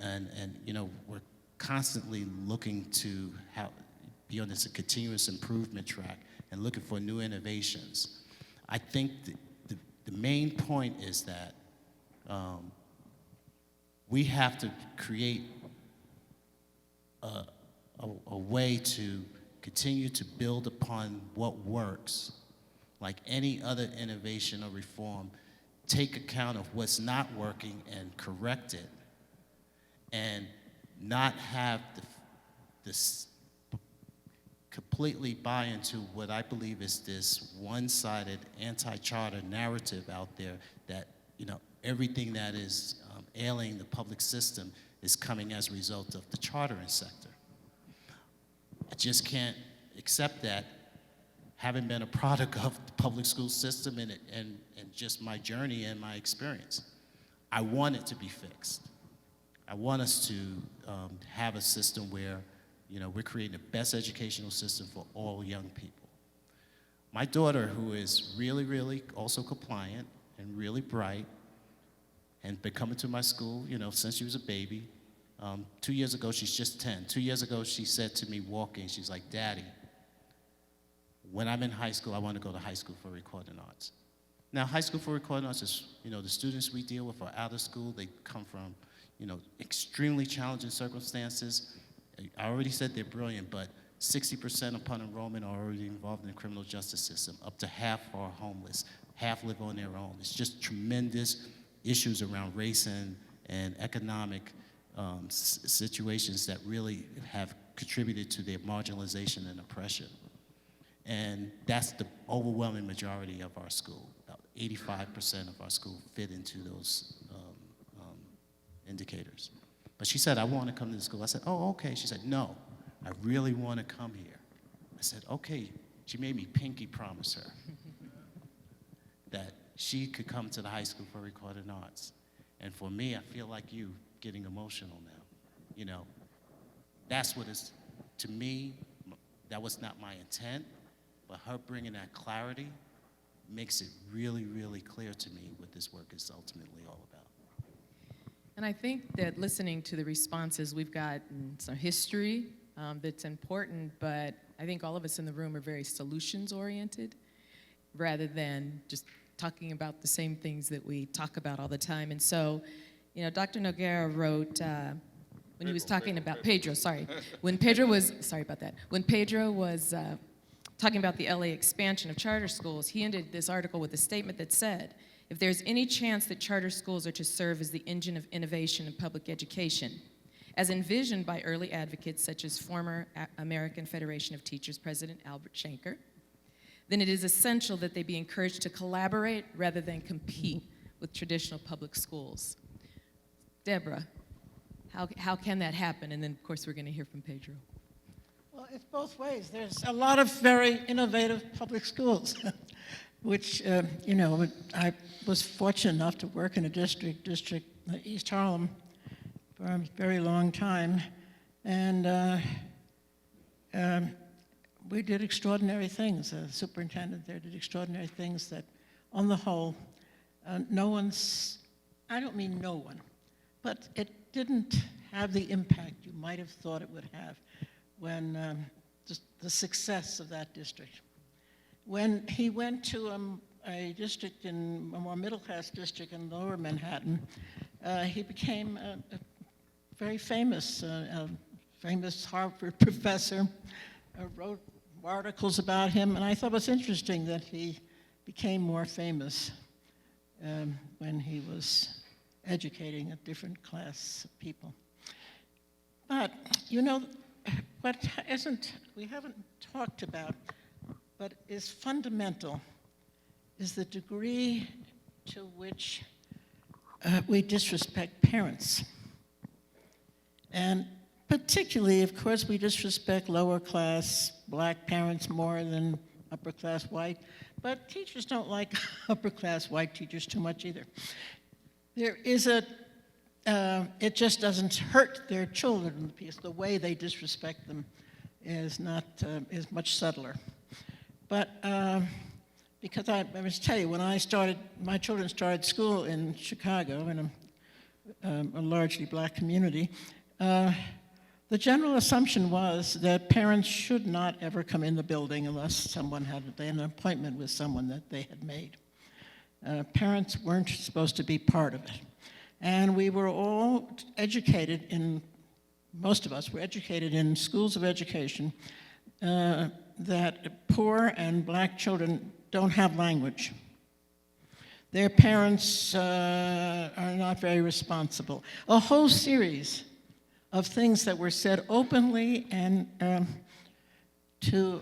we're constantly looking to be on this continuous improvement track and looking for new innovations. I think the main point is that we have to create a way to continue to build upon what works, like any other innovation or reform, take account of what's not working and correct it, and not have this completely buy into what I believe is this one-sided anti-charter narrative out there that everything that is ailing the public system is coming as a result of the chartering sector. I just can't accept that, having been a product of the public school system and just my journey and my experience. I want it to be fixed. I want us to have a system where we're creating the best educational system for all young people. My daughter, who is really, really also compliant and really bright, and been coming to my school, since she was a baby. 2 years ago, she's just 10. 2 years ago, she said to me walking, she's like, Daddy, when I'm in high school, I want to go to high school for recording arts. Now, high school for recording arts is, the students we deal with are out of school. They come from, extremely challenging circumstances. I already said they're brilliant, but 60% upon enrollment are already involved in the criminal justice system. Up to half are homeless. Half live on their own. It's just tremendous issues around race and economic situations that really have contributed to their marginalization and oppression. And that's the overwhelming majority of our school. About 85% of our school fit into those indicators. But she said, I want to come to the school. I said, oh, okay. She said, no, I really want to come here. I said, okay. She made me pinky promise her that she could come to the high school for recording arts. And for me, I feel like you getting emotional now. That's what is, to me, that was not my intent, but her bringing that clarity makes it really, really clear to me what this work is ultimately all about. And I think that listening to the responses, we've got some history that's important, but I think all of us in the room are very solutions-oriented rather than just talking about the same things that we talk about all the time. And so, Dr. Noguera wrote, when he was talking about Pedro, sorry. When Pedro was, sorry about that. When Pedro was talking about the LA expansion of charter schools, he ended this article with a statement that said, if there's any chance that charter schools are to serve as the engine of innovation in public education, as envisioned by early advocates such as former American Federation of Teachers President Albert Shanker, then it is essential that they be encouraged to collaborate rather than compete with traditional public schools. Deborah, how can that happen? And then, of course, we're going to hear from Pedro. Well, it's both ways. There's a lot of very innovative public schools, which, I was fortunate enough to work in a district, East Harlem, for a very long time. And we did extraordinary things. The superintendent there did extraordinary things that, on the whole, no one's, I don't mean no one, but it didn't have the impact you might have thought it would have when the success of that district. When he went to a district a more middle-class district in lower Manhattan, he became a very famous, famous Harvard professor, wrote articles about him, and I thought it was interesting that he became more famous when he was educating a different class of people. But, what we haven't talked about, but is fundamental, is the degree to which we disrespect parents. And particularly, of course, we disrespect lower class black parents more than upper class white, but teachers don't like upper class white teachers too much either. There is it just doesn't hurt their children because the way they disrespect them is much subtler. But because I must tell you, when my children started school in Chicago, in a largely black community, the general assumption was that parents should not ever come in the building unless they had an appointment with someone that they had made. Parents weren't supposed to be part of it. And we were all educated most of us were educated in schools of education that poor and black children don't have language. Their parents are not very responsible. A whole series of things that were said openly and to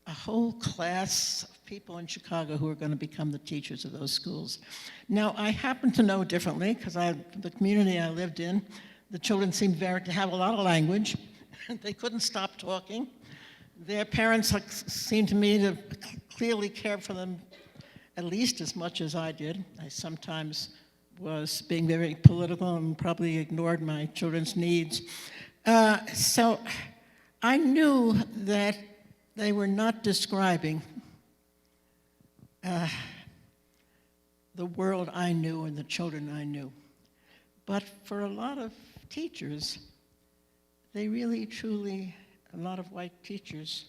a whole class of people in Chicago who are going to become the teachers of those schools. Now, I happen to know differently because the community I lived in, the children seemed to have a lot of language. They couldn't stop talking. Their parents seemed to me to clearly care for them at least as much as I did. I sometimes was being very political and probably ignored my children's needs. So I knew that they were not describing the world I knew and the children I knew. But for a lot of teachers, they really, truly, a lot of white teachers,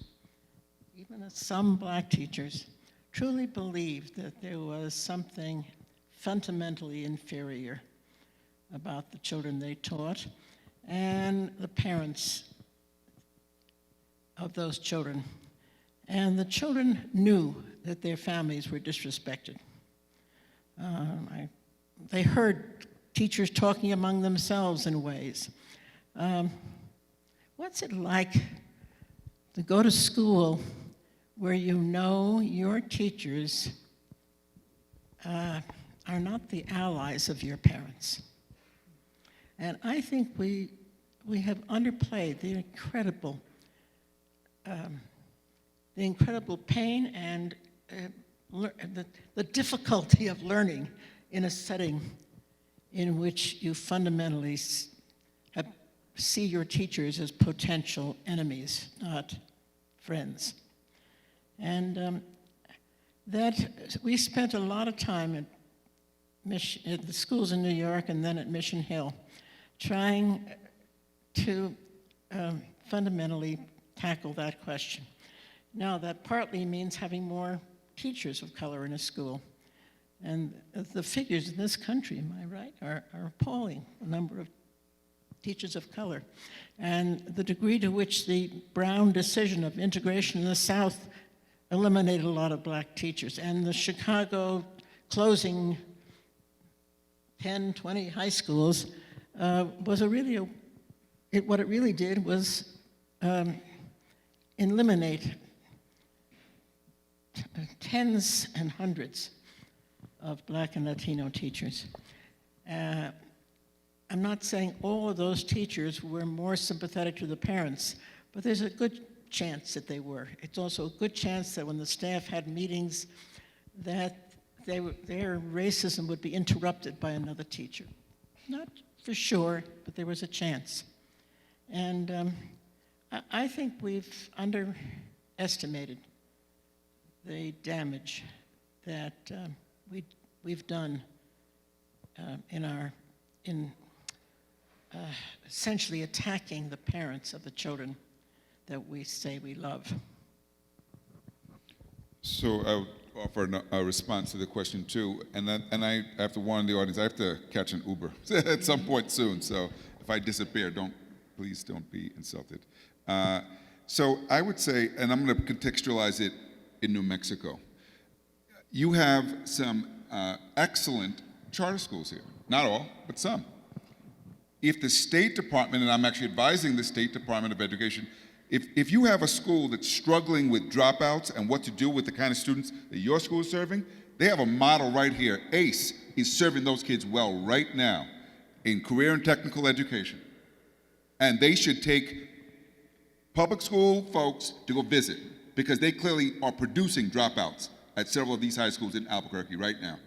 even some black teachers, truly believed that there was something fundamentally inferior about the children they taught and the parents of those children. And the children knew that their families were disrespected. They heard teachers talking among themselves in ways. What's it like to go to school where you know your teachers are not the allies of your parents? And I think we have underplayed the incredible pain and the difficulty of learning in a setting in which you fundamentally see your teachers as potential enemies, not friends. And that we spent a lot of time at the schools in New York and then at Mission Hill trying to fundamentally tackle that question. Now, that partly means having more teachers of color in a school. And the figures in this country, am I right, are appalling, the number of teachers of color. And the degree to which the Brown decision of integration in the South eliminated a lot of black teachers. And the Chicago closing 10, 20 high schools what it really did was eliminate tens and hundreds of Black and Latino teachers. I'm not saying all of those teachers were more sympathetic to the parents, but there's a good chance that they were. It's also a good chance that when the staff had meetings, that their racism would be interrupted by another teacher. Not for sure, but there was a chance. And I think we've underestimated the damage that we've done in essentially attacking the parents of the children that we say we love. So I would offer a response to the question too, and I have to warn the audience, I have to catch an Uber at some point soon, so if I disappear, please don't be insulted. So I would say, and I'm going to contextualize it in New Mexico. You have some excellent charter schools here. Not all, but some. If the State Department, and I'm actually advising the State Department of Education, if you have a school that's struggling with dropouts and what to do with the kind of students that your school is serving, they have a model right here. ACE is serving those kids well right now in career and technical education. And they should take public school folks to go visit because they clearly are producing dropouts at several of these high schools in Albuquerque right now.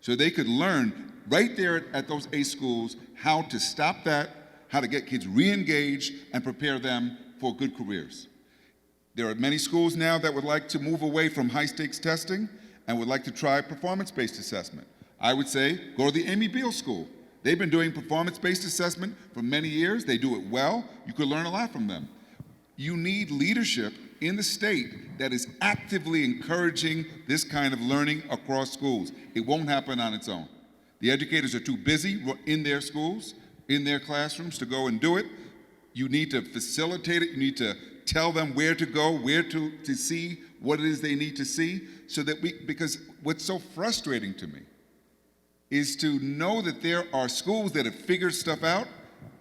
So they could learn right there at those ACE schools how to stop that, how to get kids re-engaged and prepare them for good careers. There are many schools now that would like to move away from high-stakes testing and would like to try performance-based assessment. I would say, go to the Amy Beale School. They've been doing performance-based assessment for many years. They do it well. You could learn a lot from them. You need leadership in the state that is actively encouraging this kind of learning across schools. It won't happen on its own. The educators are too busy in their schools, in their classrooms to go and do it. You need to facilitate it. You need to tell them where to go, where to see what it is they need to see, so that because what's so frustrating to me is to know that there are schools that have figured stuff out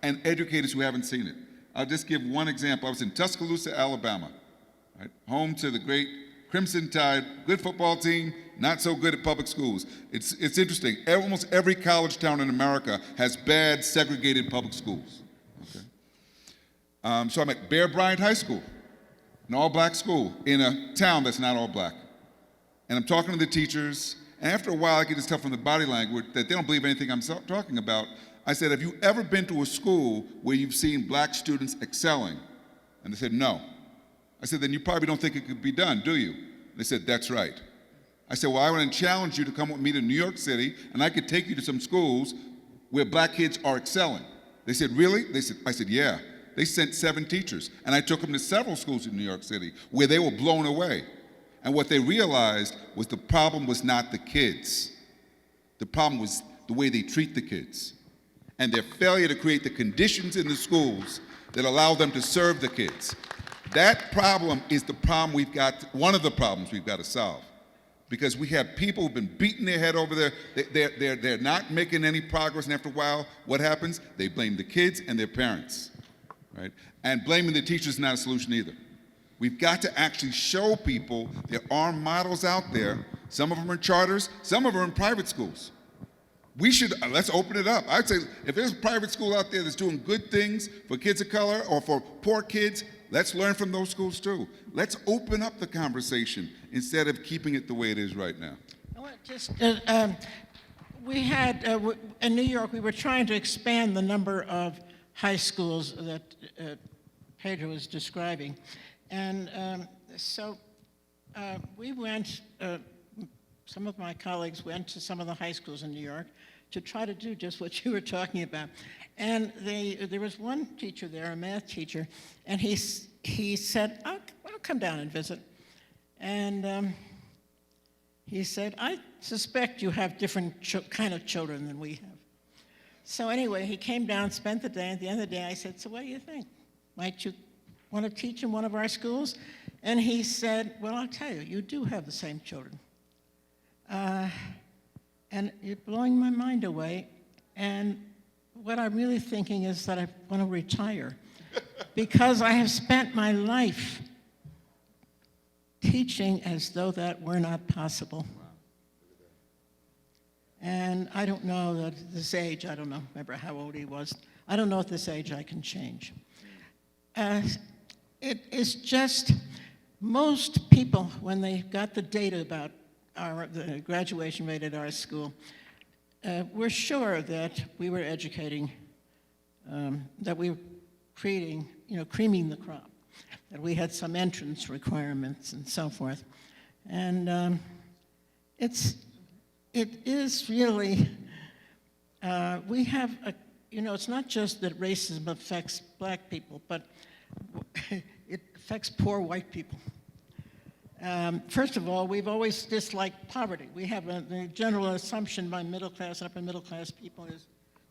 and educators who haven't seen it. I'll just give one example. I was in Tuscaloosa, Alabama, right? Home to the great Crimson Tide, good football team, not so good at public schools. It's interesting. Almost every college town in America has bad, segregated public schools. Okay? So I'm at Bear Bryant High School, an all-black school in a town that's not all black. And I'm talking to the teachers, and after a while I can just tell from the body language that they don't believe anything I'm talking about. I said, have you ever been to a school where you've seen black students excelling? And they said, no. I said, then you probably don't think it could be done, do you? They said, that's right. I said, well, I want to challenge you to come with me to New York City, and I could take you to some schools where black kids are excelling. They said, really? I said, yeah. They sent 7 teachers, and I took them to several schools in New York City where they were blown away. And what they realized was the problem was not the kids. The problem was the way they treat the kids and their failure to create the conditions in the schools that allow them to serve the kids. That problem is the problem one of the problems we've got to solve. Because we have people who've been beating their head over there, they're not making any progress, and after a while, what happens? They blame the kids and their parents, right? And blaming the teachers is not a solution either. We've got to actually show people there are models out there. Some of them are charters, some of them are in private schools. Let's open it up. I'd say if there's a private school out there that's doing good things for kids of color or for poor kids, let's learn from those schools too. Let's open up the conversation instead of keeping it the way it is right now. We had, in New York, we were trying to expand the number of high schools that Pedro was describing. And so we went, some of my colleagues went to some of the high schools in New York to try to do just what you were talking about. And there was one teacher there, a math teacher, and he said, I'll come down and visit. And he said, I suspect you have different kind of children than we have. So anyway, he came down, spent the day. At the end of the day, I said, so what do you think? Might you want to teach in one of our schools? And he said, well, I'll tell you, you do have the same children. And it's blowing my mind away. And what I'm really thinking is that I want to retire because I have spent my life teaching as though that were not possible. And I don't know that at this age, I don't know, remember how old he was. I don't know at this age I can change. It is just, most people, when they got the data about the graduation rate at our school, were sure that we were educating, that we were creating, creaming the crop, that we had some entrance requirements and so forth. And it is really, we have it's not just that racism affects black people, but it affects poor white people. First of all, we've always disliked poverty. We have the general assumption by middle class and upper middle class people is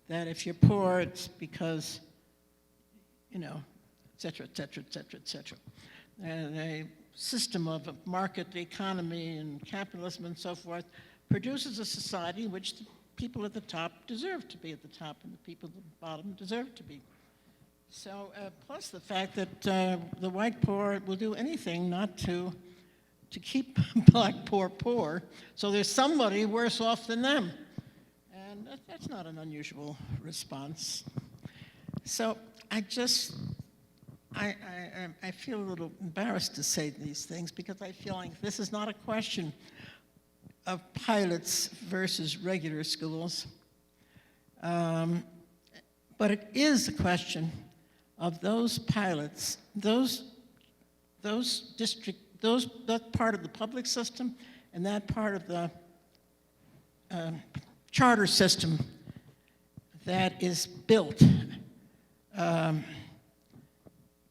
that if you're poor, it's because, et cetera, et cetera, et cetera, et cetera. And a system of a market economy and capitalism and so forth produces a society in which the people at the top deserve to be at the top and the people at the bottom deserve to be. So, plus the fact that the white poor will do anything not to keep black poor, so there's somebody worse off than them. And that's not an unusual response. So I feel a little embarrassed to say these things because I feel like this is not a question of pilots versus regular schools, but it is a question of those pilots, that part of the public system and that part of the charter system that is built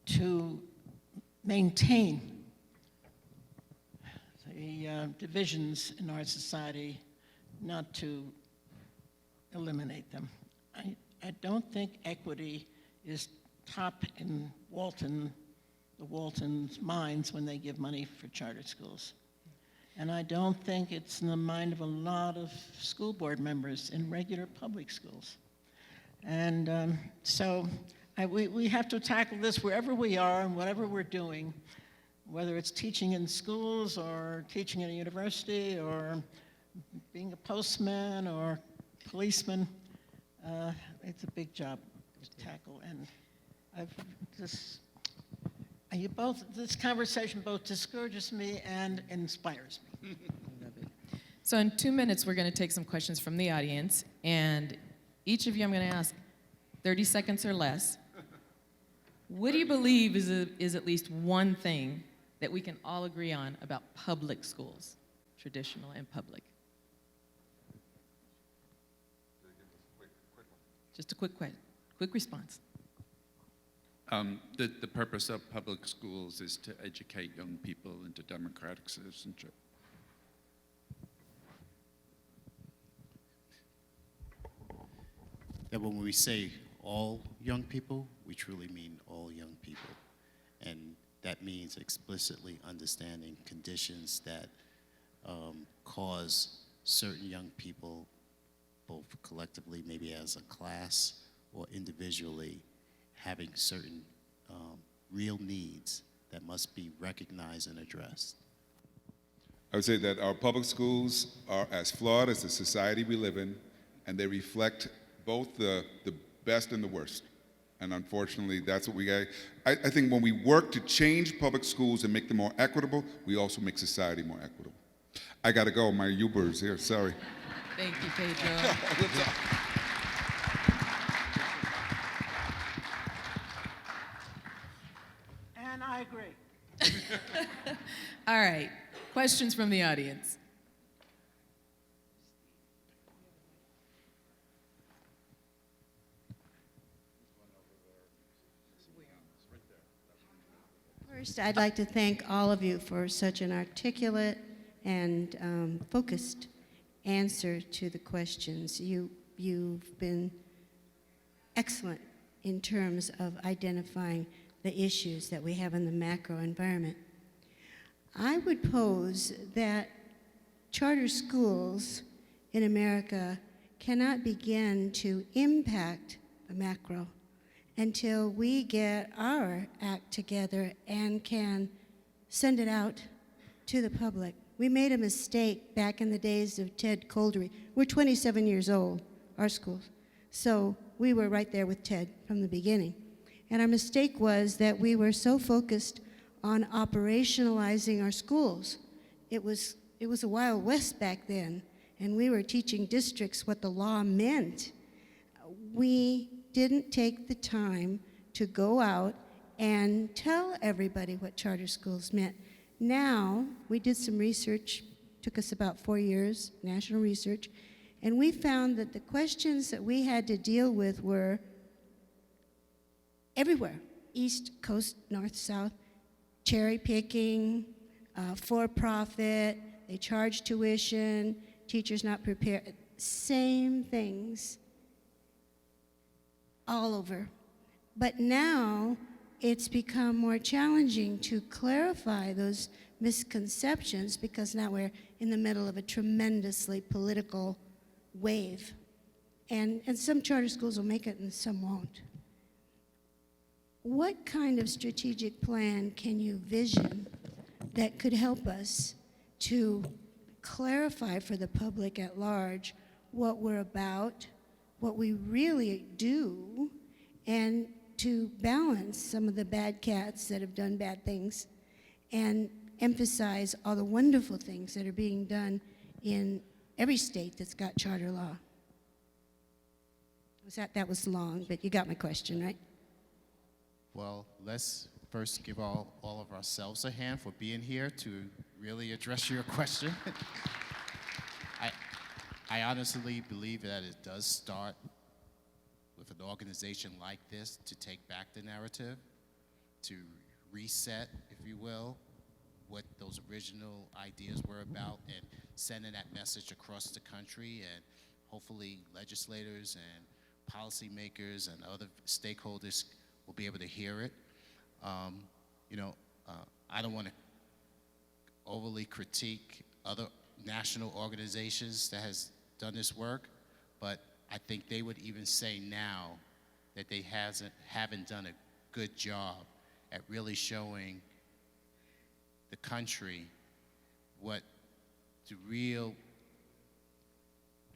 to maintain the divisions in our society, not to eliminate them. I don't think equity is top in the Walton's minds when they give money for charter schools. And I don't think it's in the mind of a lot of school board members in regular public schools. And so we have to tackle this wherever we are and whatever we're doing, whether it's teaching in schools or teaching in a university or being a postman or policeman. It's a big job to tackle. And this conversation both discourages me and inspires me. So in 2 minutes, we're going to take some questions from the audience, and each of you I'm going to ask 30 seconds or less. What do you believe is at least one thing that we can all agree on about public schools, traditional and public? Just a quick response. The purpose of public schools is to educate young people into democratic citizenship. That when we say all young people, we truly mean all young people. And that means explicitly understanding conditions that cause certain young people, both collectively, maybe as a class or individually, having certain real needs that must be recognized and addressed. I would say that our public schools are as flawed as the society we live in, and they reflect both the best and the worst. And unfortunately, that's what we got. I think when we work to change public schools and make them more equitable, we also make society more equitable. I gotta go, my Uber is here, sorry. Thank you, Pedro. And I agree. All right, questions from the audience. First, I'd like to thank all of you for such an articulate and focused answer to the questions. You've been excellent in terms of identifying the issues that we have in the macro environment. I would pose that charter schools in America cannot begin to impact the macro until we get our act together and can send it out to the public. We made a mistake back in the days of Ted Coldery. We're 27 years old, our schools. So we were right there with Ted from the beginning. And our mistake was that we were so focused on operationalizing our schools. It was a Wild West back then, and we were teaching districts what the law meant. We didn't take the time to go out and tell everybody what charter schools meant. Now, we did some research, took us about 4 years, national research, and we found that the questions that we had to deal with were everywhere, east, coast, north, south, cherry picking, for-profit, they charge tuition, teachers not prepared, same things all over. But now it's become more challenging to clarify those misconceptions because now we're in the middle of a tremendously political wave. And some charter schools will make it and some won't. What kind of strategic plan can you vision that could help us to clarify for the public at large what we're about, what we really do, and to balance some of the bad cats that have done bad things and emphasize all the wonderful things that are being done in every state that's got charter law? That was long, but you got my question, right? Well, let's first give all of ourselves a hand for being here to really address your question. I honestly believe that it does start with an organization like this to take back the narrative, to reset, if you will, what those original ideas were about and sending that message across the country, and hopefully legislators and policymakers and other stakeholders will be able to hear it. I don't want to overly critique other national organizations that has done this work, but I think they would even say now that they haven't done a good job at really showing the country what the real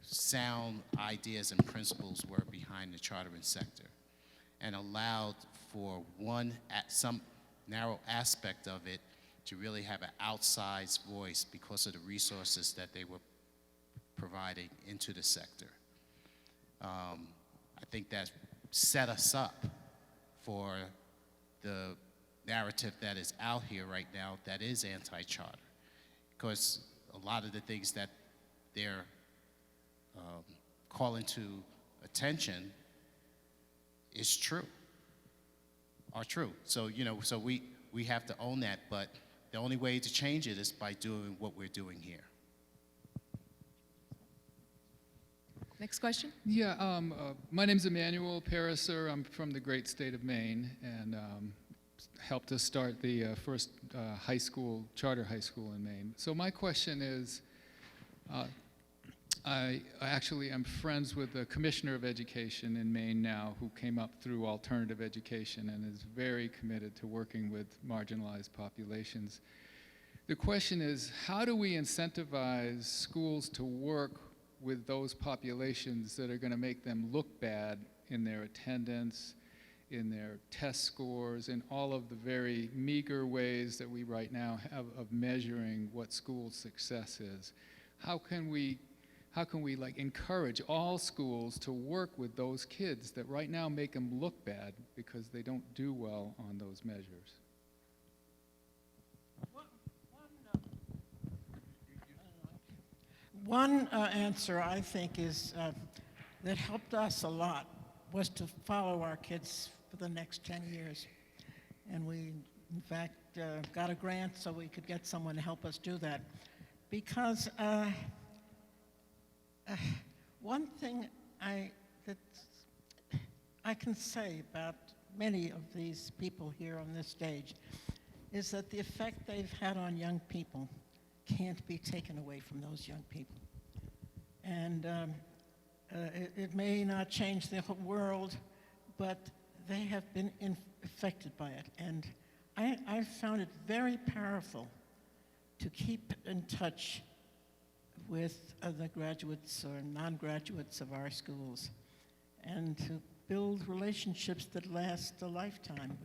sound ideas and principles were behind the chartering sector, and allowed for some narrow aspect of it to really have an outsized voice because of the resources that they were providing into the sector. I think that set us up for the narrative that is out here right now that is anti-charter, because a lot of the things that they're calling to attention are true. So, so we have to own that, but the only way to change it is by doing what we're doing here. Next question. Yeah, my name's Emmanuel Pariser. I'm from the great state of Maine, and helped us start the first charter high school in Maine. So my question is, I actually am friends with the Commissioner of Education in Maine now, who came up through alternative education and is very committed to working with marginalized populations. The question is, how do we incentivize schools to work with those populations that are going to make them look bad in their attendance, in their test scores, in all of the very meager ways that we right now have of measuring what school success is? How can we encourage all schools to work with those kids that right now make them look bad because they don't do well on those measures? One answer, I think, is that helped us a lot was to follow our kids for the next 10 years. And we, in fact, got a grant so we could get someone to help us do that. Because one thing that I can say about many of these people here on this stage is that the effect they've had on young people can't be taken away from those young people. And it may not change the whole world, but they have been affected by it. And I found it very powerful to keep in touch with the graduates or non-graduates of our schools and to build relationships that last a lifetime.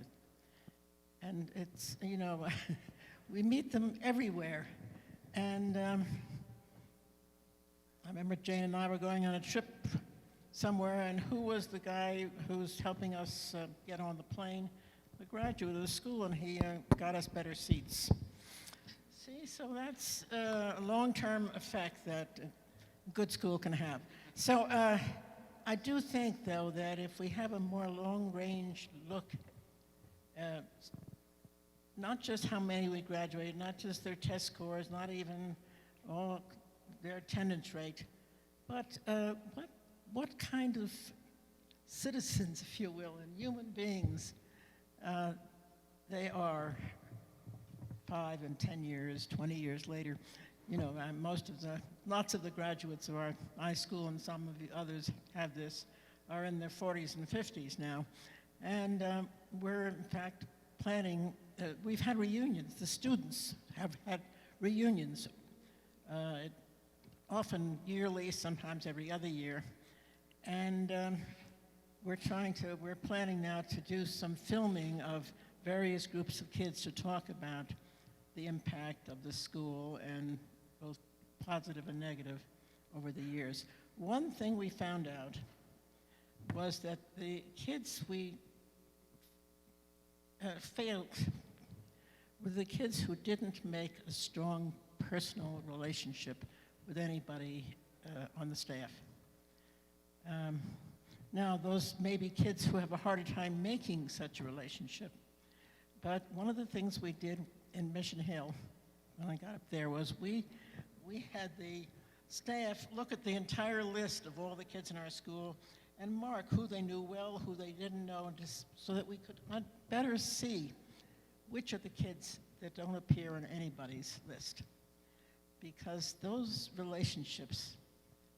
And it's, you know, we meet them everywhere. And I remember Jane and I were going on a trip somewhere, and who was the guy who was helping us get on the plane? The graduate of the school, and he got us better seats. See, so that's a long-term effect that a good school can have. So I do think, though, that if we have a more long-range look, not just how many we graduated, not just their test scores, not even all their attendance rate, but what kind of citizens, if you will, and human beings they are 5 and 10 years, 20 years later. You know, lots of the graduates of our high school, and some of the others have this, are in their 40s and 50s now. And we're, in fact, planning, we've had reunions. The students have had reunions, often yearly, sometimes every other year. And we're planning now to do some filming of various groups of kids to talk about the impact of the school, and both positive and negative, over the years. One thing we found out was that the kids we failed were the kids who didn't make a strong personal relationship with anybody on the staff. Now, those may be kids who have a harder time making such a relationship, but one of the things we did in Mission Hill, when I got up there, was we had the staff look at the entire list of all the kids in our school and mark who they knew well, who they didn't know, and just so that we could better see which are the kids that don't appear on anybody's list. Because those relationships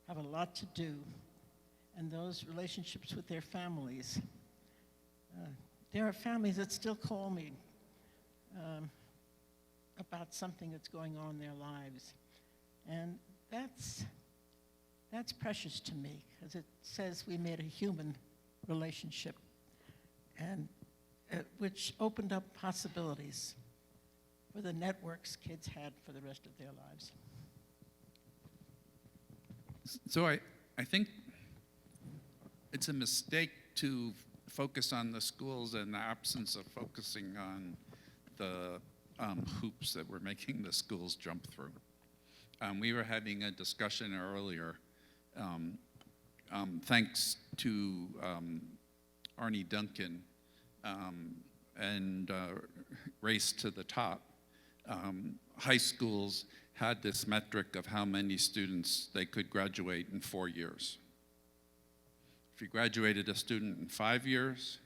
have a lot to do, and those relationships with their families. There are families that still call me about something that's going on in their lives. And that's precious to me, because it says we made a human relationship, and which opened up possibilities for the networks kids had for the rest of their lives. So I think it's a mistake to focus on the schools in the absence of focusing on the hoops that we're making the schools jump through. We were having a discussion earlier, thanks to Arnie Duncan and Race to the Top. High schools had this metric of how many students they could graduate in 4 years. If you graduated a student in 5 years,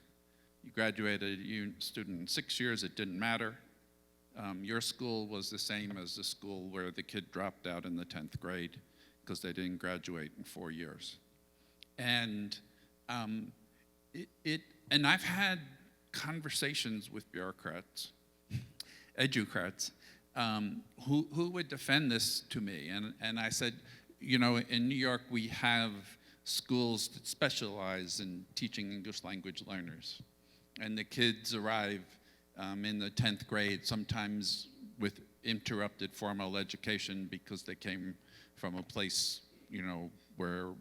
you graduated a student in 6 years, it didn't matter. Your school was the same as the school where the kid dropped out in the 10th grade because they didn't graduate in 4 years. And and I've had conversations with bureaucrats, educrats, who would defend this to me. And I said, you know, in New York we have schools that specialize in teaching English language learners. And the kids arrive in the 10th grade, sometimes with interrupted formal education because they came from a place, you know, where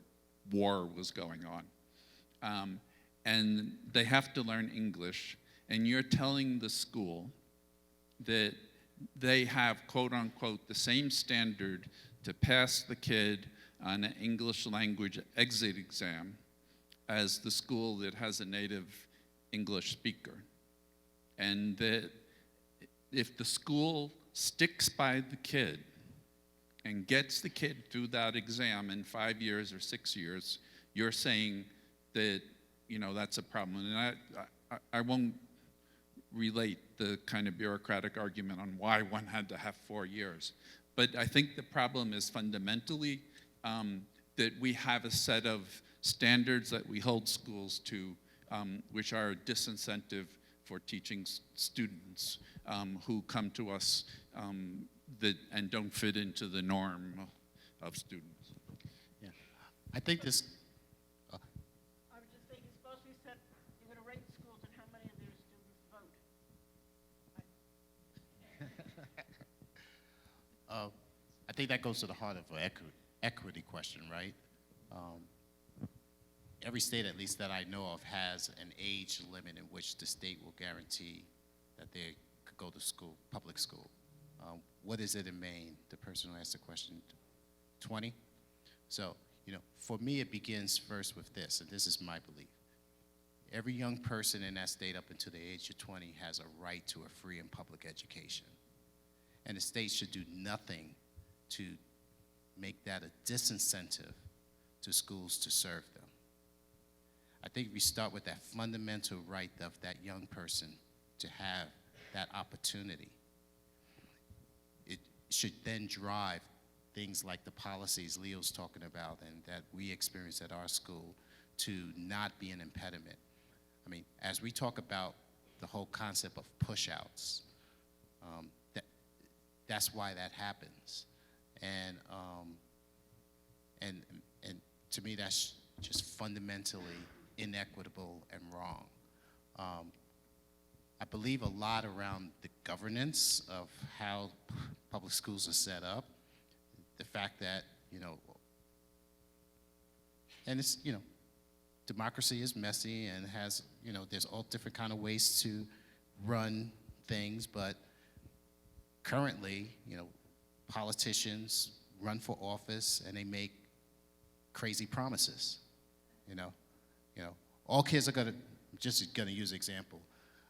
war was going on. And they have to learn English, and you're telling the school that they have, quote unquote, the same standard to pass the kid on an English language exit exam as the school that has a native English speaker. And that if the school sticks by the kid and gets the kid through that exam in 5 years or 6 years, you're saying that, you know, that's a problem. And I won't relate the kind of bureaucratic argument on why one had to have 4 years. But I think the problem is fundamentally that we have a set of standards that we hold schools to, which are a disincentive for teaching students who come to us and don't fit into the norm of students. Yeah. I think this, I was just thinking, suppose we said you're going to rate schools and how many of their students vote. I think that goes to the heart of an equity question, right? Every state, at least that I know of, has an age limit in which the state will guarantee that they could go to school, public school. What is it in Maine? The person who asked the question, 20? So, for me, it begins first with this, and this is my belief. Every young person in that state up until the age of 20 has a right to a free and public education. And the state should do nothing to make that a disincentive to schools to serve them. I think if we start with that fundamental right of that young person to have that opportunity, it should then drive things like the policies Leo's talking about and that we experience at our school to not be an impediment. I mean, as we talk about the whole concept of push-outs, that's why that happens. And to me, that's just fundamentally inequitable and wrong. I believe a lot around the governance of how public schools are set up, the fact that, and it's, democracy is messy and has, there's all different kind of ways to run things, but currently, politicians run for office and they make crazy promises, all kids are just gonna use an example.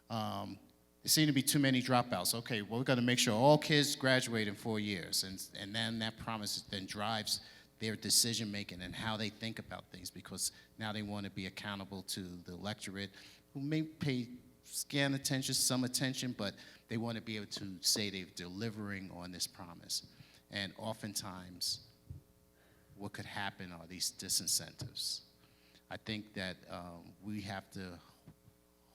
There seem to be too many dropouts. Okay, well, we're gonna make sure all kids graduate in 4 years, and then that promise then drives their decision making and how they think about things, because now they want to be accountable to the electorate who may pay scant attention, some attention, but they want to be able to say they're delivering on this promise. And oftentimes, what could happen are these disincentives. I think that we have to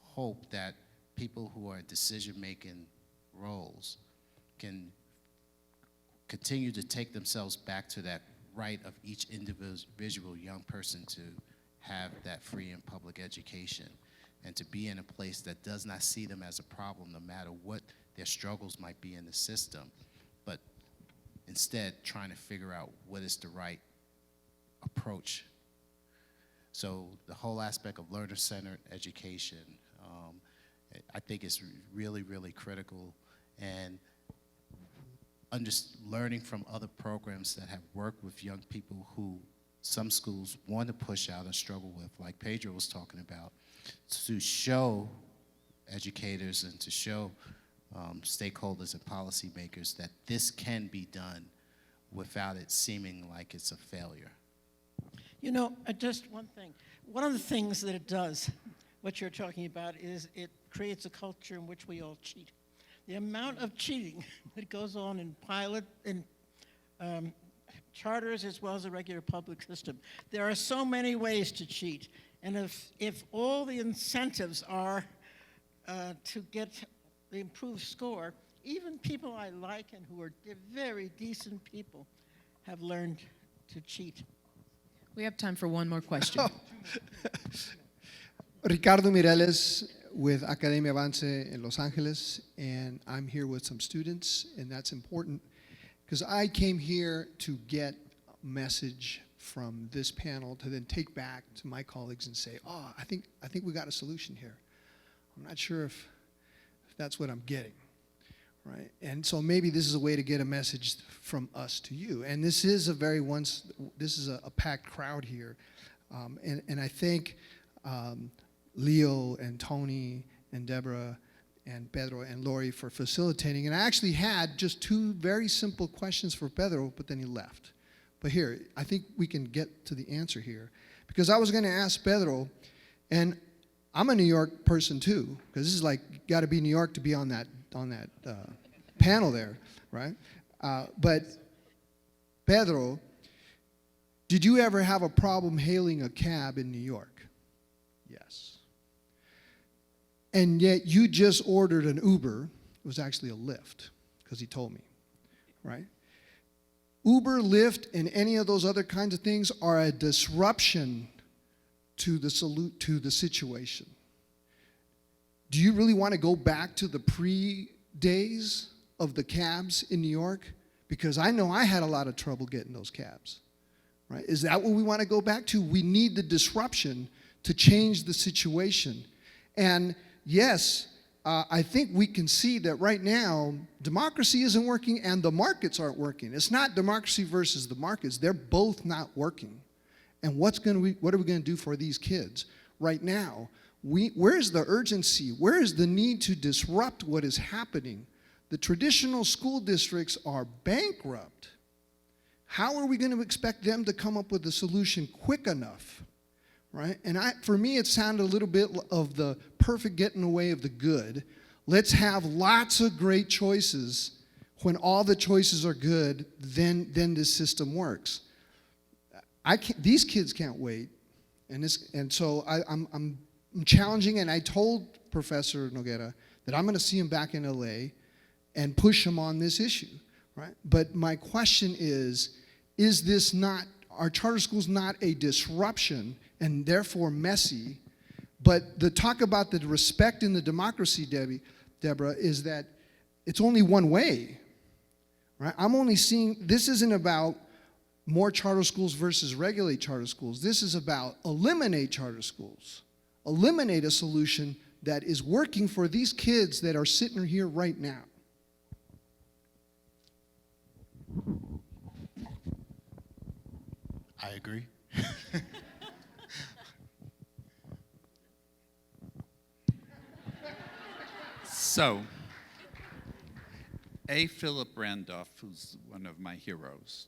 hope that people who are in decision-making roles can continue to take themselves back to that right of each individual young person to have that free and public education and to be in a place that does not see them as a problem no matter what their struggles might be in the system, but instead trying to figure out what is the right approach. So the whole aspect of learner-centered education, I think is really, really critical, and learning from other programs that have worked with young people who some schools want to push out and struggle with, like Pedro was talking about, to show educators and to show stakeholders and policymakers that this can be done without it seeming like it's a failure. Just one thing. One of the things that it does, what you're talking about, is it creates a culture in which we all cheat. The amount of cheating that goes on in charters as well as the regular public system. There are so many ways to cheat. And if all the incentives are to get the improved score, even people I like and who are very decent people have learned to cheat. We have time for one more question. Ricardo Mireles with Academia Avance in Los Angeles, and I'm here with some students, and that's important because I came here to get a message from this panel to then take back to my colleagues and say, I think we got a solution here. I'm not sure if that's what I'm getting, right? And so maybe this is a way to get a message from us to you. And this is a packed crowd here, and I think Leo and Tony and Deborah and Pedro and Laurie for facilitating. And I actually had just two very simple questions for Pedro, but then he left. But here, I think we can get to the answer here. Because I was going to ask Pedro, and I'm a New York person too, because this is like, got to be New York to be on that panel there, right? But Pedro, did you ever have a problem hailing a cab in New York? Yes. And yet you just ordered an Uber. It was actually a Lyft, because he told me, right? Uber, Lyft, and any of those other kinds of things are a disruption to the situation. Do you really want to go back to the pre-days of the cabs in New York? Because I know I had a lot of trouble getting those cabs, right? Is that what we want to go back to? We need the disruption to change the situation. And yes, I think we can see that right now, democracy isn't working and the markets aren't working. It's not democracy versus the markets. They're both not working. And what are we going to do for these kids right now? Where's the urgency? Where is the need to disrupt what is happening? The traditional school districts are bankrupt. How are we going to expect them to come up with a solution quick enough? Right? And for me, it sounded a little bit of the perfect getting away of the good. Let's have lots of great choices. When all the choices are good, then this system works. These kids can't wait. And so I'm challenging, and I told Professor Noguera that I'm going to see him back in LA and push him on this issue. Right? But my question is this not, are charter schools not a disruption and therefore messy? But the talk about the respect in the democracy, Deborah, is that it's only one way, right? I'm only seeing, this isn't about more charter schools versus regulate charter schools. This is about eliminate charter schools. Eliminate a solution that is working for these kids that are sitting here right now. I agree. So, Philip Randolph, who's one of my heroes,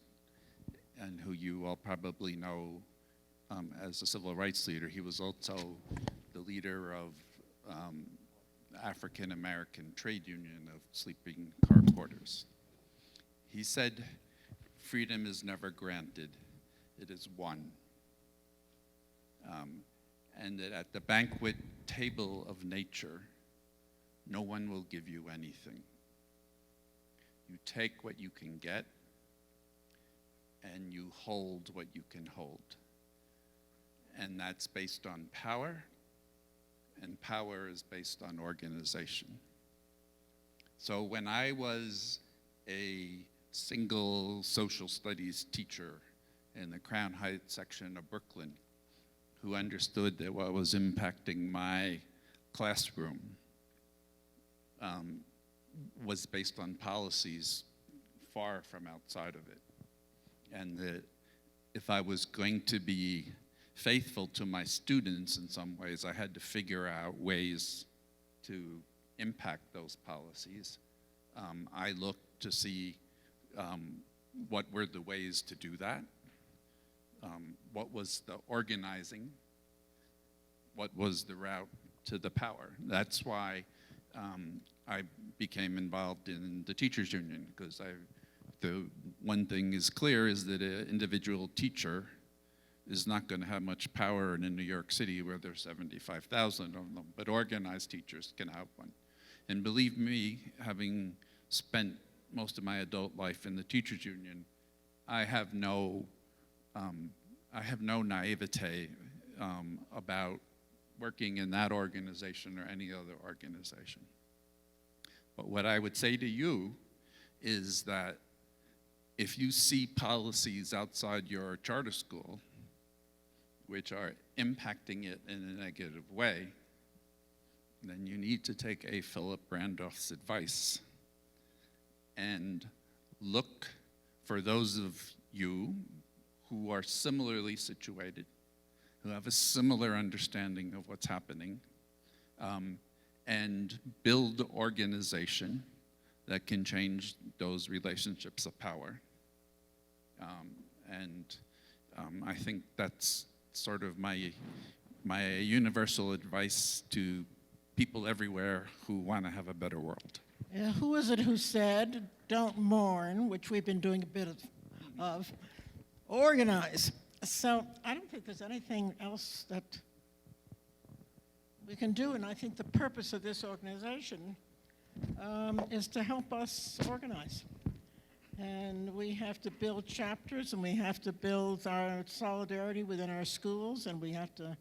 and who you all probably know as a civil rights leader, he was also the leader of African American Trade Union of sleeping car porters. He said, "Freedom is never granted, it is won." And that at the banquet table of nature, no one will give you anything. You take what you can get, and you hold what you can hold. And that's based on power, and power is based on organization. So when I was a single social studies teacher in the Crown Heights section of Brooklyn, who understood that what was impacting my classroom was based on policies far from outside of it. And that if I was going to be faithful to my students in some ways, I had to figure out ways to impact those policies. I looked to see what were the ways to do that, what was the organizing, what was the route to the power. That's why I became involved in the teachers union, because the one thing is clear is that an individual teacher is not going to have much power in New York City where there's 75,000 of them, but organized teachers can have one. And believe me, having spent most of my adult life in the teachers union, I have no naivete about working in that organization or any other organization. But what I would say to you is that if you see policies outside your charter school which are impacting it in a negative way, then you need to take Philip Randolph's advice and look for those of you who are similarly situated, who have a similar understanding of what's happening, and build organization that can change those relationships of power. I think that's sort of my universal advice to people everywhere who want to have a better world. Who is it who said, don't mourn, which we've been doing a bit of, organize. So I don't think there's anything else that we can do, and I think the purpose of this organization is to help us organize. And we have to build chapters, and we have to build our solidarity within our schools, and we have to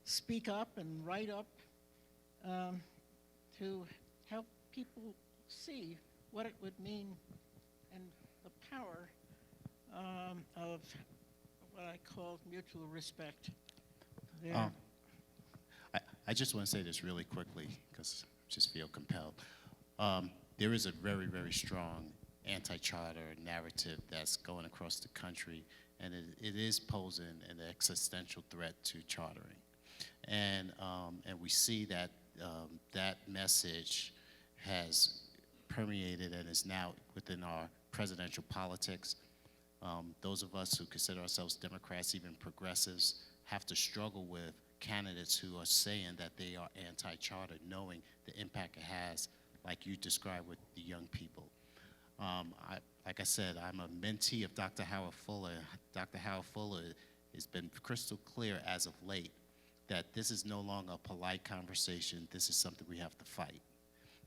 speak up and write up to help people see what it would mean and the power of what I call mutual respect. There. I just want to say this really quickly because I just feel compelled. There is a very, very strong anti-charter narrative that's going across the country, and it is posing an existential threat to chartering. And we see that that message has permeated and is now within our presidential politics. Those of us who consider ourselves Democrats, even progressives, have to struggle with candidates who are saying that they are anti-charter, knowing the impact it has, like you described with the young people. Like I said, I'm a mentee of Dr. Howard Fuller. Dr. Howard Fuller has been crystal clear as of late that this is no longer a polite conversation. This is something we have to fight.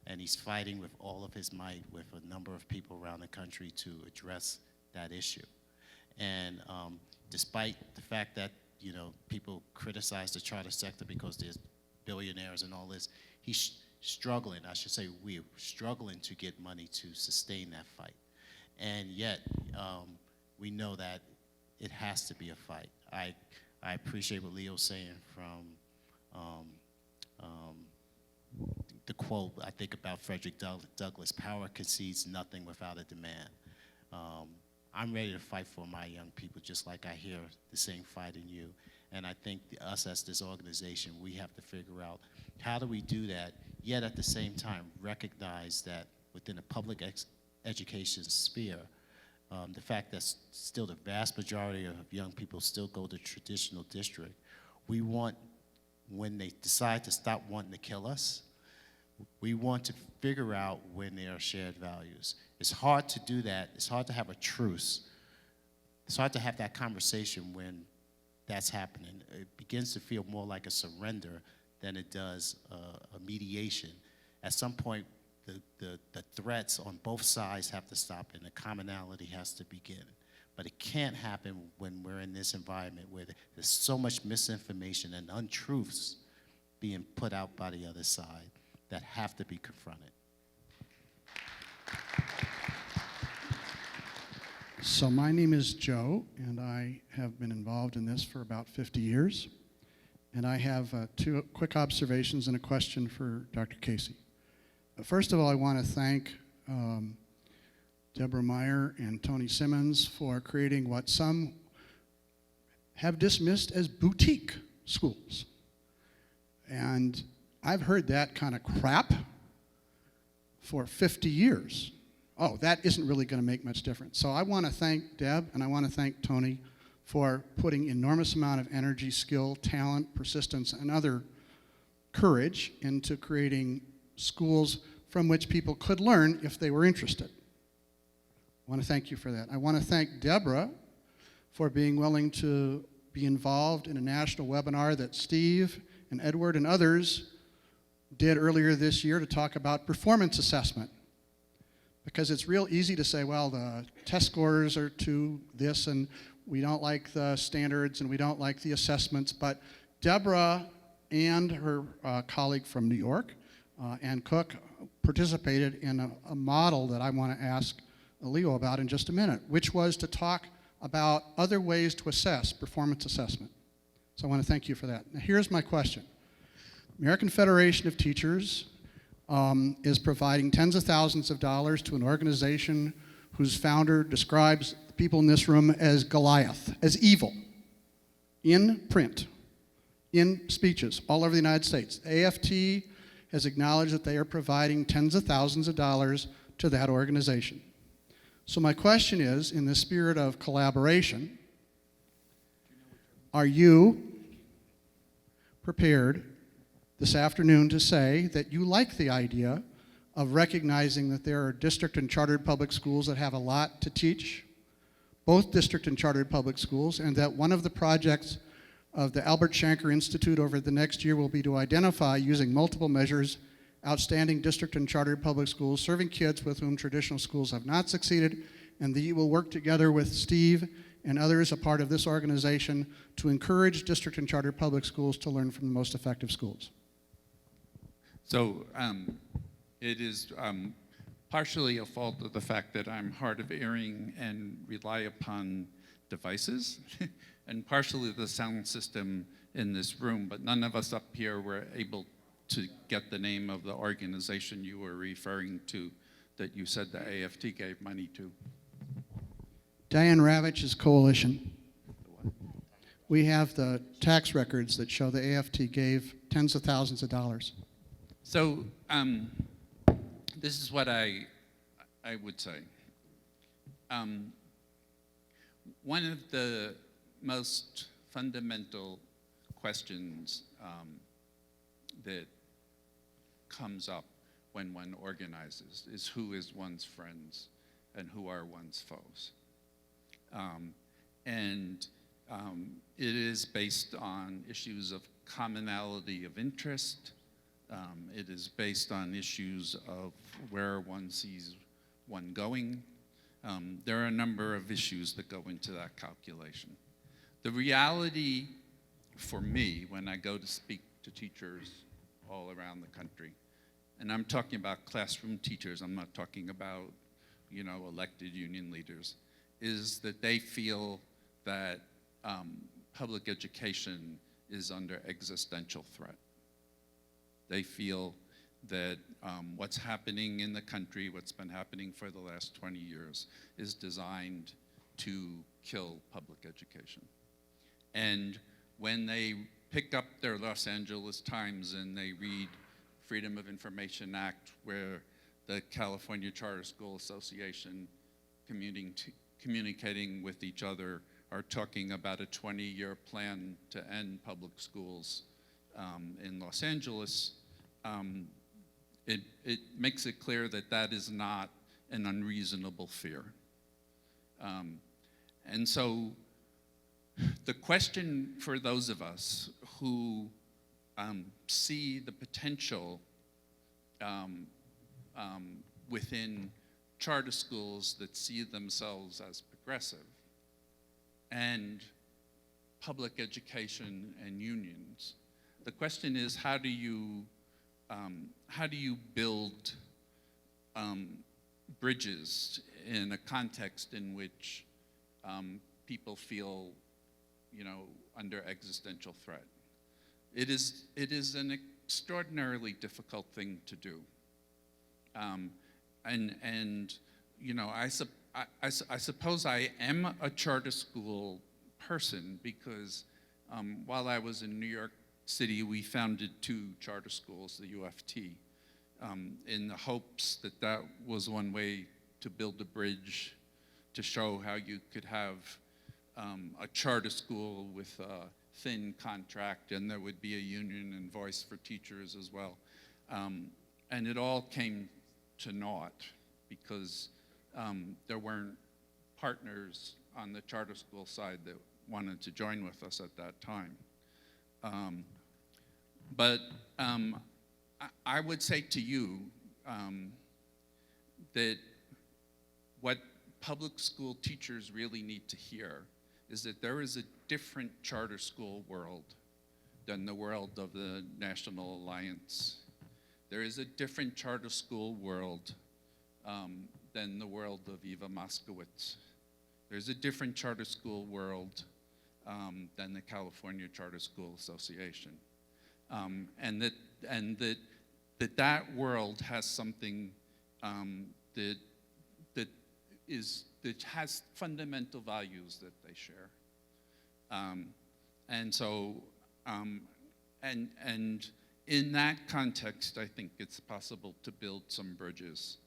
And he's fighting with all of his might with a number of people around the country to address that issue. And despite the fact that, you know, people criticize the charter sector because there's billionaires and all this, he's struggling, I should say we're struggling to get money to sustain that fight. And yet, we know that it has to be a fight. I appreciate what Leo's saying from the quote, I think about Frederick Douglass, power concedes nothing without a demand. I'm ready to fight for my young people, just like I hear the same fight in you. And I think us as this organization, we have to figure out how do we do that, yet at the same time recognize that within the public education sphere, the fact that still the vast majority of young people still go to traditional district, we want, when they decide to stop wanting to kill us, we want to figure out when there are shared values. It's hard to do that. It's hard to have a truce. It's hard to have that conversation when that's happening. It begins to feel more like a surrender than it does a mediation. At some point, the threats on both sides have to stop and the commonality has to begin. But it can't happen when we're in this environment where there's so much misinformation and untruths being put out by the other side that have to be confronted. So my name is Joe, and I have been involved in this for about 50 years. And I have two quick observations and a question for Dr. Casey. First of all, I want to thank Deborah Meier and Tony Simmons for creating what some have dismissed as boutique schools. And I've heard that kind of crap for 50 years. Oh, that isn't really going to make much difference. So I want to thank Deb and I want to thank Tony for putting enormous amount of energy, skill, talent, persistence, and other courage into creating schools from which people could learn if they were interested. I want to thank you for that. I want to thank Deborah for being willing to be involved in a national webinar that Steve and Edward and others did earlier this year to talk about performance assessment. Because it's real easy to say, well, the test scores are to this, and we don't like the standards, and we don't like the assessments. But Deborah and her colleague from New York, Ann Cook, participated in a model that I want to ask Leo about in just a minute, which was to talk about other ways to assess performance assessment. So I want to thank you for that. Now here's my question. American Federation of Teachers is providing tens of thousands of dollars to an organization whose founder describes the people in this room as Goliath, as evil, in print, in speeches all over the United States. The AFT has acknowledged that they are providing tens of thousands of dollars to that organization. So my question is, in the spirit of collaboration, are you prepared this afternoon to say that you like the idea of recognizing that there are district and chartered public schools that have a lot to teach, both district and chartered public schools, and that one of the projects of the Albert Shanker Institute over the next year will be to identify, using multiple measures, outstanding district and chartered public schools serving kids with whom traditional schools have not succeeded, and that you will work together with Steve and others a part of this organization to encourage district and charter public schools to learn from the most effective schools. So it is partially a fault of the fact that I'm hard of hearing and rely upon devices, and partially the sound system in this room, but none of us up here were able to get the name of the organization you were referring to that you said the AFT gave money to. Diane Ravich's coalition. We have the tax records that show the AFT gave tens of thousands of dollars. So this is what I would say. One of the most fundamental questions that comes up when one organizes is who is one's friends and who are one's foes. It is based on issues of commonality of interest. It is based on issues of where one sees one going. There are a number of issues that go into that calculation. The reality for me when I go to speak to teachers all around the country, and I'm talking about classroom teachers, I'm not talking about, you know, elected union leaders, is that they feel that public education is under existential threat. They feel that what's happening in the country, what's been happening for the last 20 years, is designed to kill public education. And when they pick up their Los Angeles Times and they read Freedom of Information Act, where the California Charter School Association communicating with each other are talking about a 20-year plan to end public schools in Los Angeles, it makes it clear that that is not an unreasonable fear. And so the question for those of us who see the potential within charter schools that see themselves as progressive and public education and unions, the question is, how do you build bridges in a context in which people feel, you know, under existential threat? It is an extraordinarily difficult thing to do. And you know, I suppose I am a charter school person because while I was in New York City, we founded 2 charter schools, the UFT, in the hopes that that was one way to build a bridge to show how you could have a charter school with a thin contract, and there would be a union and voice for teachers as well. And it all came to naught because there weren't partners on the charter school side that wanted to join with us at that time. But I would say to you that what public school teachers really need to hear is that there is a different charter school world than the world of the National Alliance. There is a different charter school world than the world of Eva Moskowitz. There's a different charter school world than the California Charter School Association. And that world has something that has fundamental values that they share. And so, and in that context, I think it's possible to build some bridges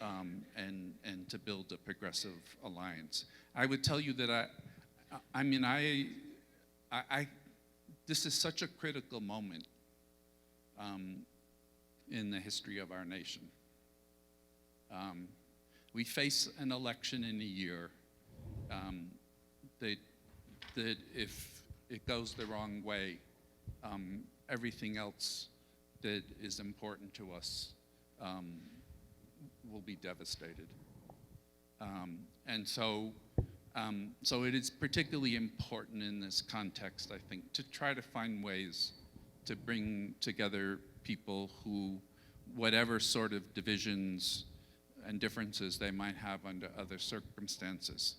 and to build a progressive alliance. I would tell you that this is such a critical moment in the history of our nation. We face an election in a year that if it goes the wrong way, everything else that is important to us will be devastated. And so, so it is particularly important in this context, I think, to try to find ways to bring together people who, whatever sort of divisions and differences they might have under other circumstances,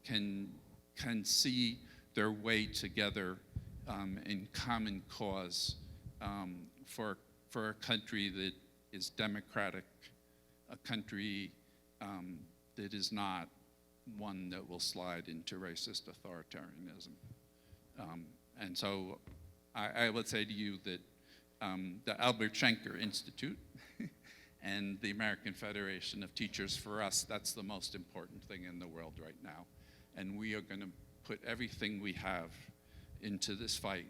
can see their way together in common cause for a country that is democratic, a country that is not one that will slide into racist authoritarianism. And so I would say to you that the Albert Schenker Institute and the American Federation of Teachers, for us, that's the most important thing in the world right now. And we are going to put everything we have into this fight.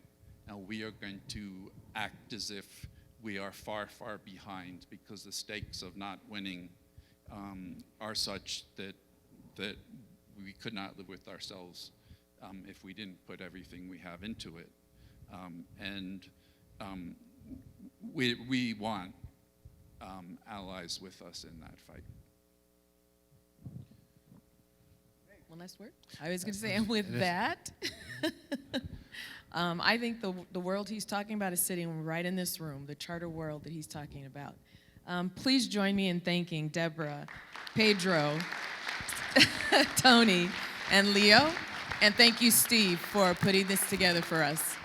And we are going to act as if we are far, far behind, because the stakes of not winning are such that we could not live with ourselves if we didn't put everything we have into it. We want allies with us in that fight. One last word? I was going to say, and with that, I think the world he's talking about is sitting right in this room, the charter world that he's talking about. Please join me in thanking Deborah, Pedro, Tony, and Leo. And thank you, Steve, for putting this together for us.